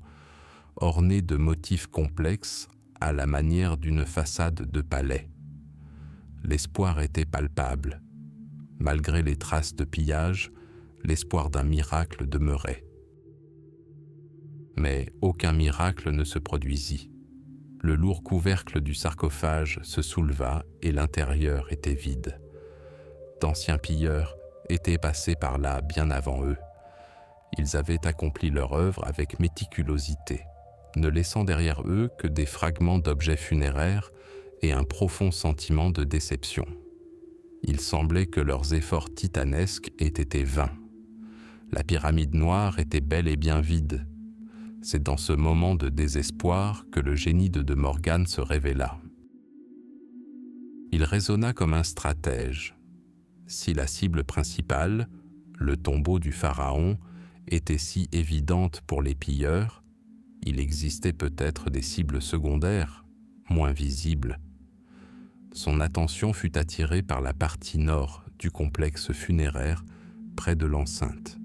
orné de motifs complexes à la manière d'une façade de palais. L'espoir était palpable. Malgré les traces de pillage, l'espoir d'un miracle demeurait. Mais aucun miracle ne se produisit. Le lourd couvercle du sarcophage se souleva et l'intérieur était vide. D'anciens pilleurs étaient passés par là bien avant eux. Ils avaient accompli leur œuvre avec méticulosité, ne laissant derrière eux que des fragments d'objets funéraires et un profond sentiment de déception. Il semblait que leurs efforts titanesques aient été vains. La pyramide noire était bel et bien vide. C'est dans ce moment de désespoir que le génie de Morgan se révéla. Il raisonna comme un stratège. Si la cible principale, le tombeau du pharaon, était si évidente pour les pilleurs, il existait peut-être des cibles secondaires, moins visibles. Son attention fut attirée par la partie nord du complexe funéraire, près de l'enceinte.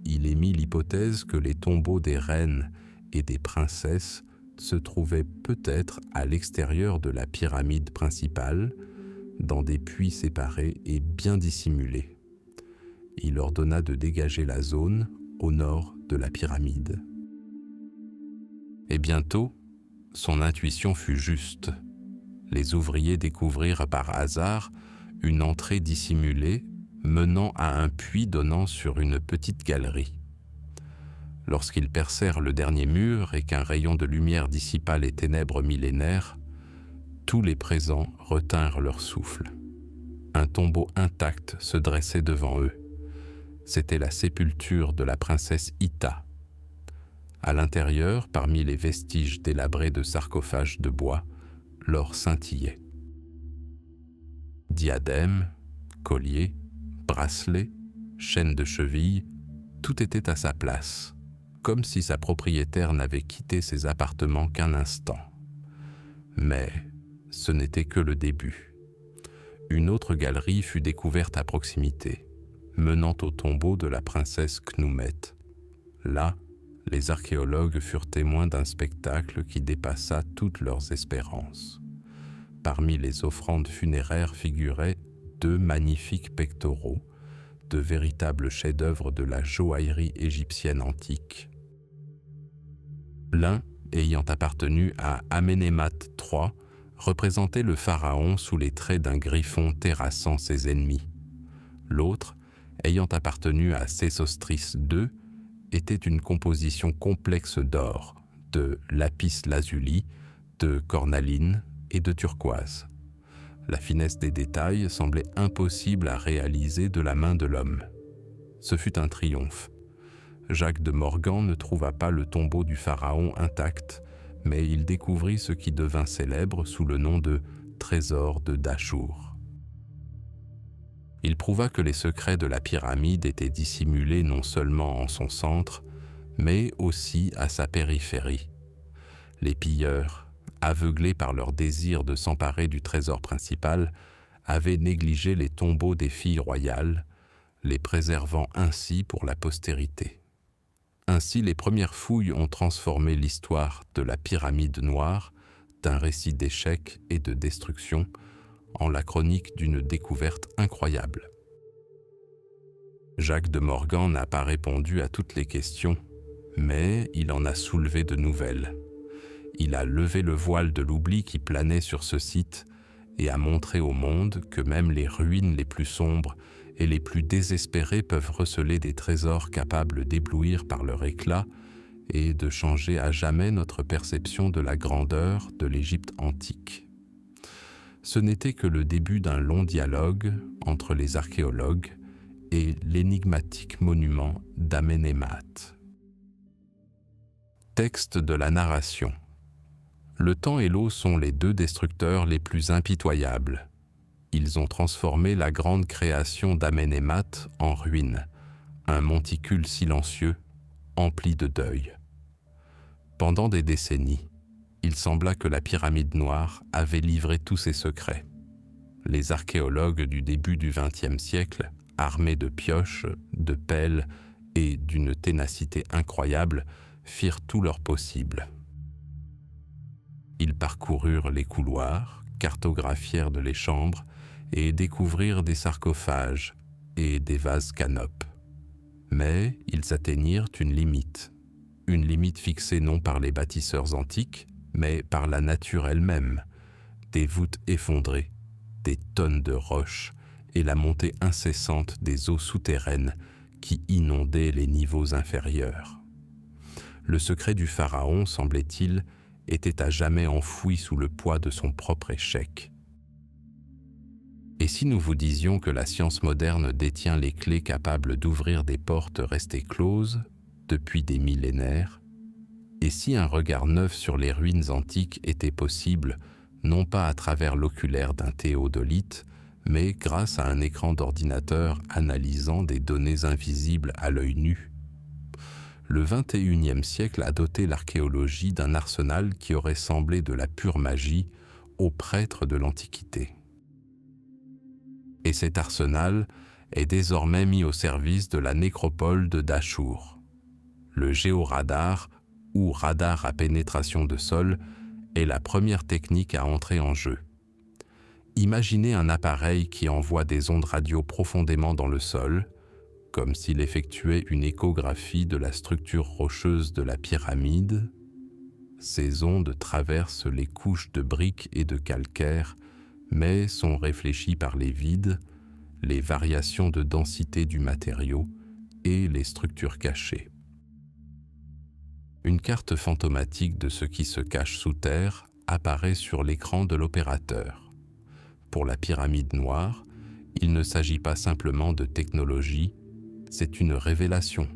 Il émit l'hypothèse que les tombeaux des reines et des princesses se trouvaient peut-être à l'extérieur de la pyramide principale, dans des puits séparés et bien dissimulés. Il ordonna de dégager la zone au nord de la pyramide. Et bientôt, son intuition fut juste. Les ouvriers découvrirent par hasard une entrée dissimulée menant à un puits donnant sur une petite galerie. Lorsqu'ils percèrent le dernier mur et qu'un rayon de lumière dissipa les ténèbres millénaires, tous les présents retinrent leur souffle. Un tombeau intact se dressait devant eux. C'était la sépulture de la princesse Ita. À l'intérieur, parmi les vestiges délabrés de sarcophages de bois, l'or scintillait. Diadème, collier, bracelet, chaîne de cheville, tout était à sa place, comme si sa propriétaire n'avait quitté ses appartements qu'un instant. Mais ce n'était que le début. Une autre galerie fut découverte à proximité, menant au tombeau de la princesse Knoumet. Là, les archéologues furent témoins d'un spectacle qui dépassa toutes leurs espérances. Parmi les offrandes funéraires figuraient 2 magnifiques pectoraux, de véritables chefs-d'œuvre de la joaillerie égyptienne antique. L'un, ayant appartenu à Amenemhat III, représentait le pharaon sous les traits d'un griffon terrassant ses ennemis. L'autre, ayant appartenu à Sésostris II, était une composition complexe d'or, de lapis-lazuli, de cornaline et de turquoise. La finesse des détails semblait impossible à réaliser de la main de l'homme. Ce fut un triomphe. Jacques de Morgan ne trouva pas le tombeau du pharaon intact, mais il découvrit ce qui devint célèbre sous le nom de « trésor de Dachour ». Il prouva que les secrets de la pyramide étaient dissimulés non seulement en son centre, mais aussi à sa périphérie. Les pilleurs, aveuglés par leur désir de s'emparer du trésor principal, avaient négligé les tombeaux des filles royales, les préservant ainsi pour la postérité. Ainsi, les premières fouilles ont transformé l'histoire de la pyramide noire d'un récit d'échecs et de destruction en la chronique d'une découverte incroyable. Jacques de Morgan n'a pas répondu à toutes les questions, mais il en a soulevé de nouvelles. Il a levé le voile de l'oubli qui planait sur ce site et a montré au monde que même les ruines les plus sombres et les plus désespérés peuvent receler des trésors capables d'éblouir par leur éclat et de changer à jamais notre perception de la grandeur de l'Égypte antique. Ce n'était que le début d'un long dialogue entre les archéologues et l'énigmatique monument d'Amenemhat. Texte de la narration. Le temps et l'eau sont les 2 destructeurs les plus impitoyables. Ils ont transformé la grande création d'Amenemhat en ruine, un monticule silencieux, empli de deuil. Pendant des décennies, il sembla que la pyramide noire avait livré tous ses secrets. Les archéologues du début du XXe siècle, armés de pioches, de pelles et d'une ténacité incroyable, firent tout leur possible. Ils parcoururent les couloirs, cartographièrent les chambres et découvrirent des sarcophages et des vases canopes. Mais ils atteignirent une limite fixée non par les bâtisseurs antiques, mais par la nature elle-même, des voûtes effondrées, des tonnes de roches et la montée incessante des eaux souterraines qui inondaient les niveaux inférieurs. Le secret du pharaon, semblait-il, était à jamais enfoui sous le poids de son propre échec. Et si nous vous disions que la science moderne détient les clés capables d'ouvrir des portes restées closes depuis des millénaires, et si un regard neuf sur les ruines antiques était possible, non pas à travers l'oculaire d'un théodolite, mais grâce à un écran d'ordinateur analysant des données invisibles à l'œil nu. Le XXIe siècle a doté l'archéologie d'un arsenal qui aurait semblé de la pure magie aux prêtres de l'Antiquité. Et cet arsenal est désormais mis au service de la nécropole de Dachour. Le géoradar, ou radar à pénétration de sol, est la première technique à entrer en jeu. Imaginez un appareil qui envoie des ondes radio profondément dans le sol, comme s'il effectuait une échographie de la structure rocheuse de la pyramide. Ces ondes traversent les couches de briques et de calcaire, mais sont réfléchies par les vides, les variations de densité du matériau et les structures cachées. Une carte fantomatique de ce qui se cache sous terre apparaît sur l'écran de l'opérateur. Pour la pyramide noire, il ne s'agit pas simplement de technologie, c'est une révélation.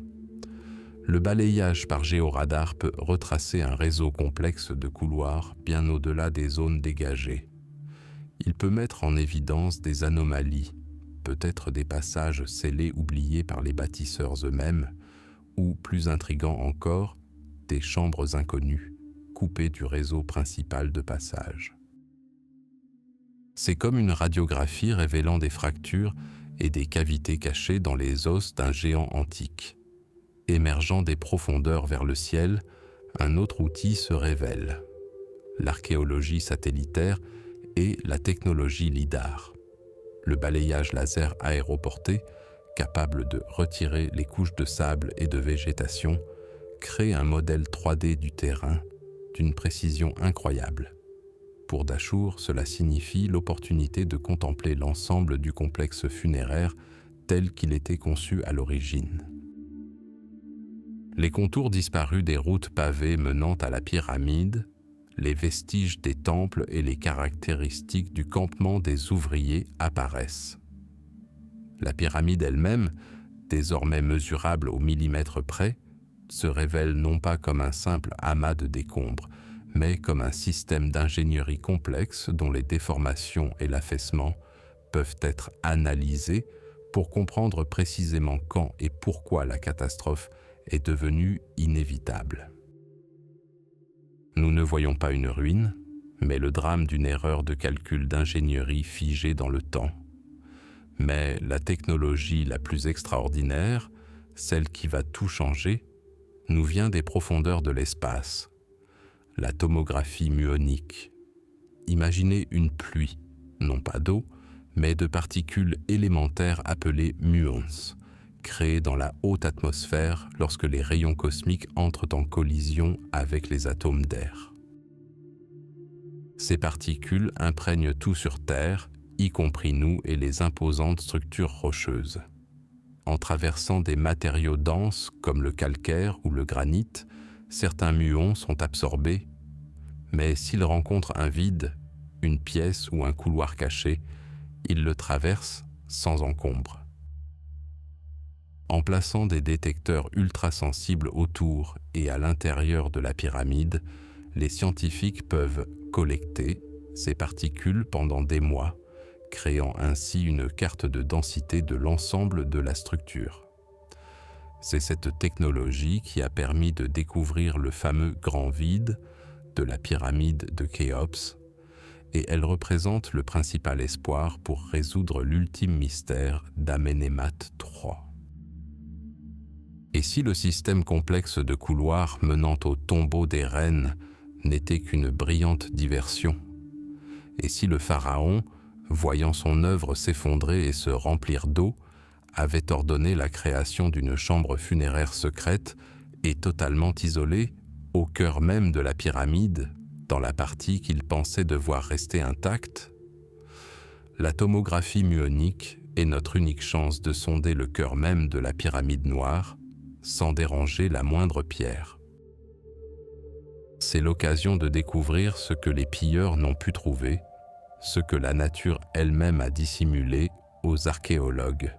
Le balayage par géoradar peut retracer un réseau complexe de couloirs bien au-delà des zones dégagées. Il peut mettre en évidence des anomalies, peut-être des passages scellés oubliés par les bâtisseurs eux-mêmes, ou, plus intrigant encore, des chambres inconnues, coupées du réseau principal de passage. C'est comme une radiographie révélant des fractures et des cavités cachées dans les os d'un géant antique. Émergeant des profondeurs vers le ciel, un autre outil se révèle, l'archéologie satellitaire et la technologie LIDAR. Le balayage laser aéroporté, capable de retirer les couches de sable et de végétation, crée un modèle 3D du terrain d'une précision incroyable. Pour Dachour, cela signifie l'opportunité de contempler l'ensemble du complexe funéraire tel qu'il était conçu à l'origine. Les contours disparus des routes pavées menant à la pyramide, les vestiges des temples et les caractéristiques du campement des ouvriers apparaissent. La pyramide elle-même, désormais mesurable au millimètre près, se révèle non pas comme un simple amas de décombres, mais comme un système d'ingénierie complexe dont les déformations et l'affaissement peuvent être analysés pour comprendre précisément quand et pourquoi la catastrophe est devenue inévitable. Nous ne voyons pas une ruine, mais le drame d'une erreur de calcul d'ingénierie figée dans le temps. Mais la technologie la plus extraordinaire, celle qui va tout changer, nous vient des profondeurs de l'espace, la tomographie muonique. Imaginez une pluie, non pas d'eau, mais de particules élémentaires appelées muons, créées dans la haute atmosphère lorsque les rayons cosmiques entrent en collision avec les atomes d'air. Ces particules imprègnent tout sur Terre, y compris nous et les imposantes structures rocheuses. En traversant des matériaux denses comme le calcaire ou le granit, certains muons sont absorbés, mais s'ils rencontrent un vide, une pièce ou un couloir caché, ils le traversent sans encombre. En plaçant des détecteurs ultrasensibles autour et à l'intérieur de la pyramide, les scientifiques peuvent collecter ces particules pendant des mois, créant ainsi une carte de densité de l'ensemble de la structure. C'est cette technologie qui a permis de découvrir le fameux grand vide de la pyramide de Khéops, et elle représente le principal espoir pour résoudre l'ultime mystère d'Amenemhat III. Et si le système complexe de couloirs menant au tombeau des reines n'était qu'une brillante diversion? Et si le pharaon, voyant son œuvre s'effondrer et se remplir d'eau, avait ordonné la création d'une chambre funéraire secrète et totalement isolée au cœur même de la pyramide, dans la partie qu'il pensait devoir rester intacte? La tomographie muonique est notre unique chance de sonder le cœur même de la pyramide noire, sans déranger la moindre pierre. C'est l'occasion de découvrir ce que les pilleurs n'ont pu trouver, ce que la nature elle-même a dissimulé aux archéologues.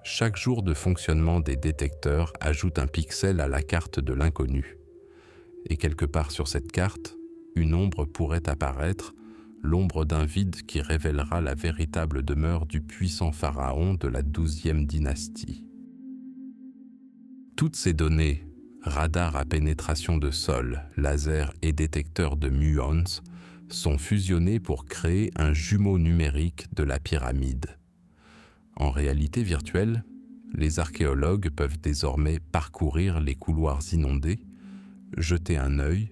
Chaque jour de fonctionnement des détecteurs ajoute un pixel à la carte de l'inconnu. Et quelque part sur cette carte, une ombre pourrait apparaître, l'ombre d'un vide qui révélera la véritable demeure du puissant pharaon de la 12e dynastie. Toutes ces données, radars à pénétration de sol, lasers et détecteurs de muons, sont fusionnées pour créer un jumeau numérique de la pyramide. En réalité virtuelle, les archéologues peuvent désormais parcourir les couloirs inondés, jeter un œil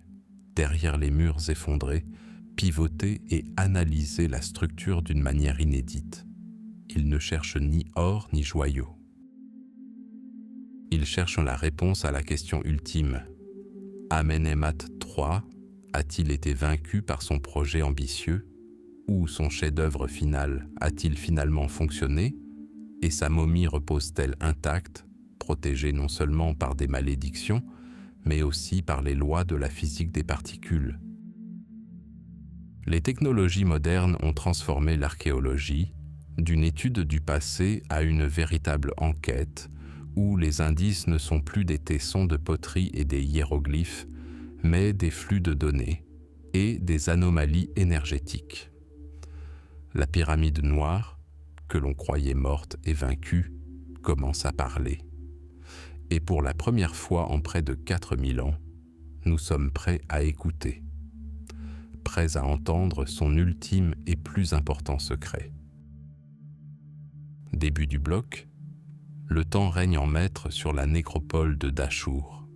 derrière les murs effondrés, pivoter et analyser la structure d'une manière inédite. Ils ne cherchent ni or ni joyaux. Ils cherchent la réponse à la question ultime. Amenemhat III a-t-il été vaincu par son projet ambitieux? Ou son chef-d'œuvre final a-t-il finalement fonctionné? Et sa momie repose-t-elle intacte, protégée non seulement par des malédictions, mais aussi par les lois de la physique des particules? Les technologies modernes ont transformé l'archéologie d'une étude du passé à une véritable enquête où les indices ne sont plus des tessons de poterie et des hiéroglyphes, mais des flux de données et des anomalies énergétiques. La pyramide noire, que l'on croyait morte et vaincue, commence à parler. Et pour la première fois en près de 4000 ans, nous sommes prêts à écouter, prêts à entendre son ultime et plus important secret. Début du bloc, le temps règne en maître sur la nécropole de Dachour.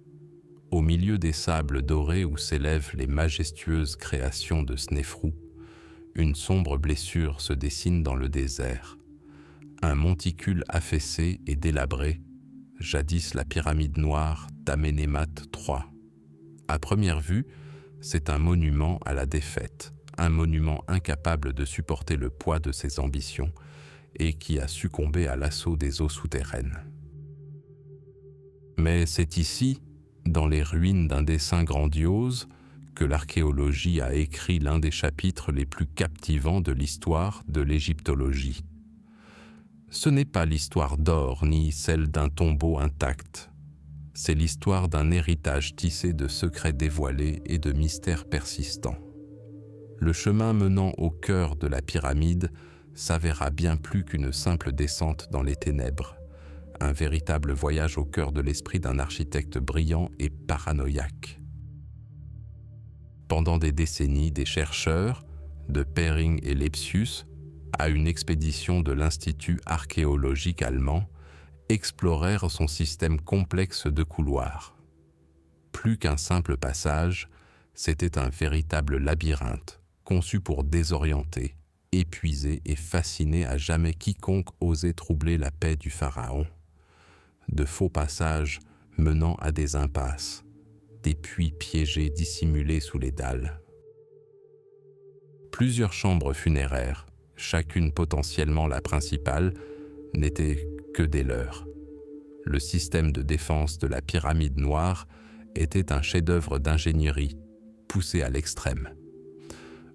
Au milieu des sables dorés où s'élèvent les majestueuses créations de Snéfrou, une sombre blessure se dessine dans le désert. Un monticule affaissé et délabré, jadis la pyramide noire d'Amenémat III. À première vue, c'est un monument à la défaite, un monument incapable de supporter le poids de ses ambitions et qui a succombé à l'assaut des eaux souterraines. Mais c'est ici, dans les ruines d'un dessin grandiose, que l'archéologie a écrit l'un des chapitres les plus captivants de l'histoire de l'égyptologie. Ce n'est pas l'histoire d'or ni celle d'un tombeau intact. C'est l'histoire d'un héritage tissé de secrets dévoilés et de mystères persistants. Le chemin menant au cœur de la pyramide s'avéra bien plus qu'une simple descente dans les ténèbres, un véritable voyage au cœur de l'esprit d'un architecte brillant et paranoïaque. Pendant des décennies, des chercheurs, de Pering et Lepsius, à une expédition de l'Institut archéologique allemand, explorèrent son système complexe de couloirs. Plus qu'un simple passage, c'était un véritable labyrinthe, conçu pour désorienter, épuiser et fasciner à jamais quiconque osait troubler la paix du pharaon. De faux passages menant à des impasses, des puits piégés dissimulés sous les dalles. Plusieurs chambres funéraires, chacune potentiellement la principale, n'étaient que des leurs. Le système de défense de la pyramide noire était un chef-d'œuvre d'ingénierie, poussé à l'extrême.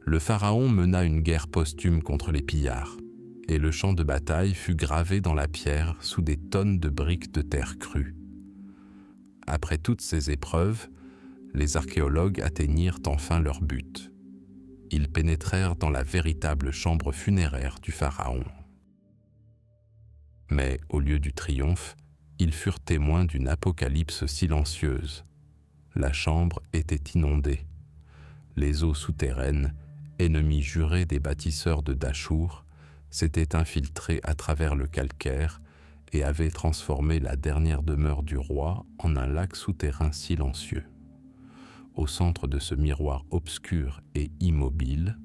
Le pharaon mena une guerre posthume contre les pillards, et le champ de bataille fut gravé dans la pierre sous des tonnes de briques de terre crue. Après toutes ces épreuves, les archéologues atteignirent enfin leur but. Ils pénétrèrent dans la véritable chambre funéraire du pharaon. Mais au lieu du triomphe, ils furent témoins d'une apocalypse silencieuse. La chambre était inondée. Les eaux souterraines, ennemis jurés des bâtisseurs de Dachour, s'étaient infiltrées à travers le calcaire et avaient transformé la dernière demeure du roi en un lac souterrain silencieux. Au centre de ce miroir obscur et immobile,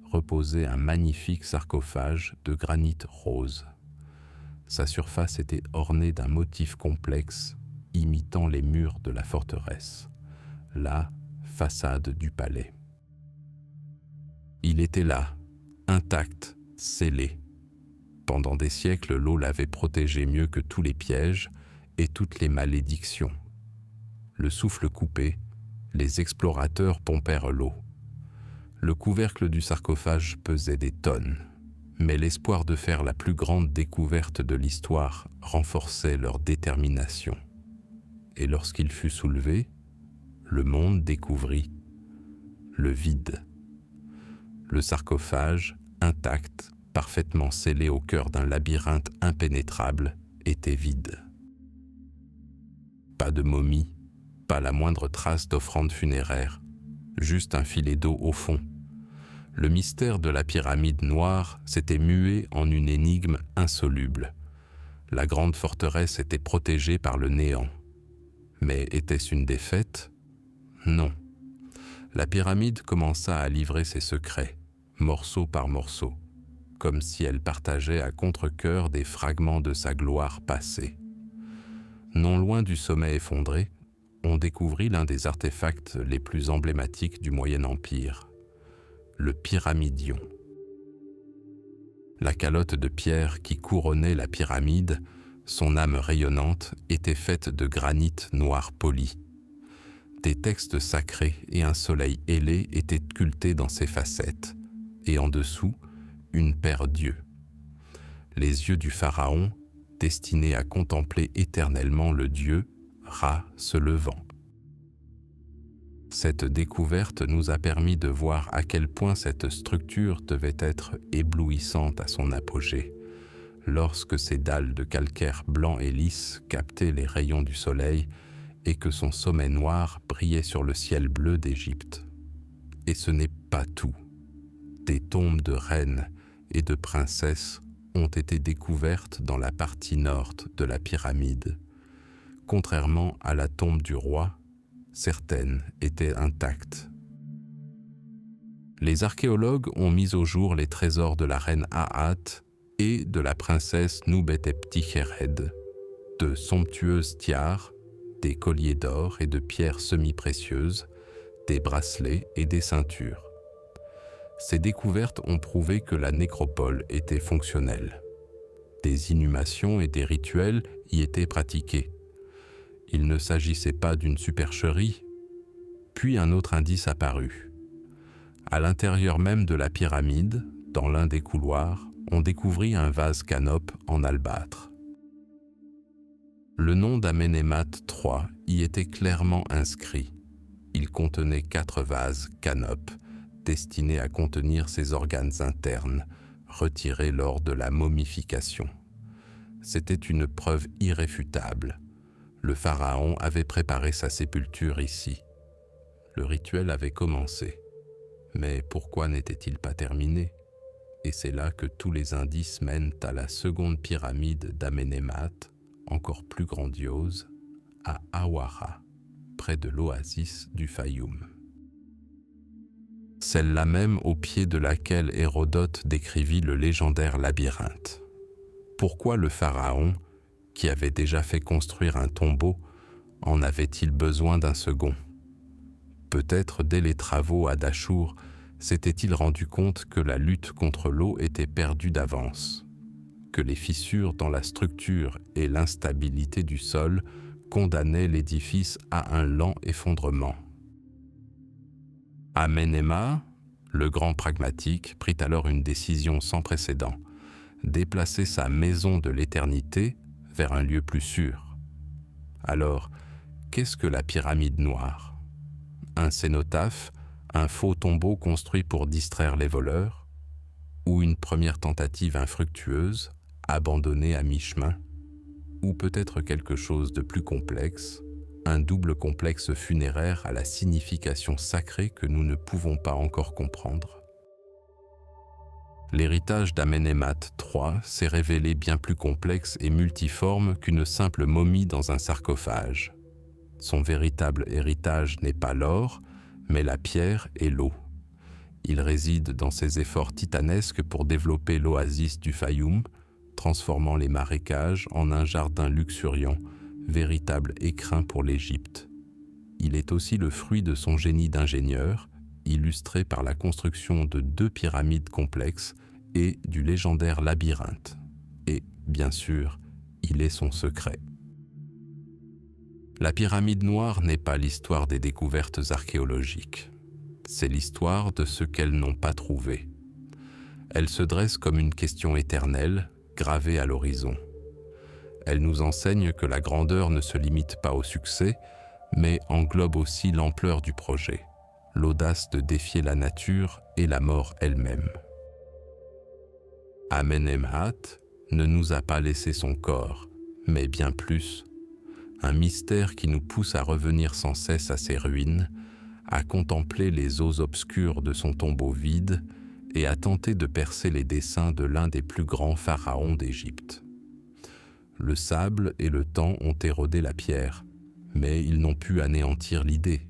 reposait un magnifique sarcophage de granit rose. Sa surface était ornée d'un motif complexe imitant les murs de la forteresse, la façade du palais. Il était là, intact, scellé. Pendant des siècles, l'eau l'avait protégé mieux que tous les pièges et toutes les malédictions. Le souffle coupé, les explorateurs pompèrent l'eau. Le couvercle du sarcophage pesait des tonnes, mais l'espoir de faire la plus grande découverte de l'histoire renforçait leur détermination. Et lorsqu'il fut soulevé, le monde découvrit le vide. Le sarcophage, intact, parfaitement scellé au cœur d'un labyrinthe impénétrable, était vide. Pas de momie, pas la moindre trace d'offrande funéraire, juste un filet d'eau au fond. Le mystère de la pyramide noire s'était mué en une énigme insoluble. La grande forteresse était protégée par le néant. Mais était-ce une défaite? Non. La pyramide commença à livrer ses secrets, morceau par morceau, comme si elle partageait à contre-cœur des fragments de sa gloire passée. Non loin du sommet effondré, on découvrit l'un des artefacts les plus emblématiques du Moyen Empire, le pyramidion. La calotte de pierre qui couronnait la pyramide, son âme rayonnante, était faite de granit noir poli. Des textes sacrés et un soleil ailé étaient sculptés dans ses facettes, et en dessous, une paire d'yeux. Les yeux du pharaon, destinés à contempler éternellement le dieu, Ra se levant. Cette découverte nous a permis de voir à quel point cette structure devait être éblouissante à son apogée, lorsque ses dalles de calcaire blanc et lisse captaient les rayons du soleil et que son sommet noir brillait sur le ciel bleu d'Égypte. Et ce n'est pas tout. Des tombes de reines et de princesses ont été découvertes dans la partie nord de la pyramide. Contrairement à la tombe du roi, certaines étaient intactes. Les archéologues ont mis au jour les trésors de la reine Aat et de la princesse Nubet-Ptihkhéred, de somptueuses tiares, des colliers d'or et de pierres semi-précieuses, des bracelets et des ceintures. Ces découvertes ont prouvé que la nécropole était fonctionnelle. Des inhumations et des rituels y étaient pratiqués. Il ne s'agissait pas d'une supercherie. Puis un autre indice apparut. À l'intérieur même de la pyramide, dans l'un des couloirs, on découvrit un vase canope en albâtre. Le nom d'Amenemhat III y était clairement inscrit. Il contenait 4 vases canopes destinés à contenir ses organes internes, retirés lors de la momification. C'était une preuve irréfutable. Le pharaon avait préparé sa sépulture ici. Le rituel avait commencé. Mais pourquoi n'était-il pas terminé? Et c'est là que tous les indices mènent à la seconde pyramide d'Amenemhat, encore plus grandiose, à Hawara, près de l'oasis du Fayoum. Celle-là même au pied de laquelle Hérodote décrivit le légendaire labyrinthe. Pourquoi le pharaon, qui avait déjà fait construire un tombeau, en avait-il besoin d'un second? Peut-être dès les travaux à Dachour s'était-il rendu compte que la lutte contre l'eau était perdue d'avance, que les fissures dans la structure et l'instabilité du sol condamnaient l'édifice à un lent effondrement. Amenemhat, le grand pragmatique, prit alors une décision sans précédent, déplacer sa maison de l'éternité vers un lieu plus sûr. Alors, qu'est-ce que la pyramide noire? Un cénotaphe, un faux tombeau construit pour distraire les voleurs, ou une première tentative infructueuse, abandonnée à mi-chemin, ou peut-être quelque chose de plus complexe, un double complexe funéraire à la signification sacrée que nous ne pouvons pas encore comprendre. L'héritage d'Amenemhat III s'est révélé bien plus complexe et multiforme qu'une simple momie dans un sarcophage. Son véritable héritage n'est pas l'or, mais la pierre et l'eau. Il réside dans ses efforts titanesques pour développer l'oasis du Fayoum, transformant les marécages en un jardin luxuriant, véritable écrin pour l'Égypte. Il est aussi le fruit de son génie d'ingénieur, illustré par la construction de 2 pyramides complexes et du légendaire labyrinthe. Et, bien sûr, il est son secret. La pyramide noire n'est pas l'histoire des découvertes archéologiques. C'est l'histoire de ce qu'elles n'ont pas trouvé. Elle se dresse comme une question éternelle, gravée à l'horizon. Elle nous enseigne que la grandeur ne se limite pas au succès, mais englobe aussi l'ampleur du projet, l'audace de défier la nature et la mort elle-même. Amenemhat ne nous a pas laissé son corps, mais bien plus, un mystère qui nous pousse à revenir sans cesse à ses ruines, à contempler les eaux obscures de son tombeau vide et à tenter de percer les desseins de l'un des plus grands pharaons d'Égypte. Le sable et le temps ont érodé la pierre, mais ils n'ont pu anéantir l'idée.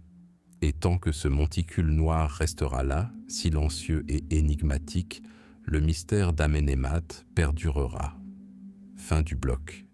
Et tant que ce monticule noir restera là, silencieux et énigmatique, le mystère d'Amenemhat perdurera. Fin du bloc.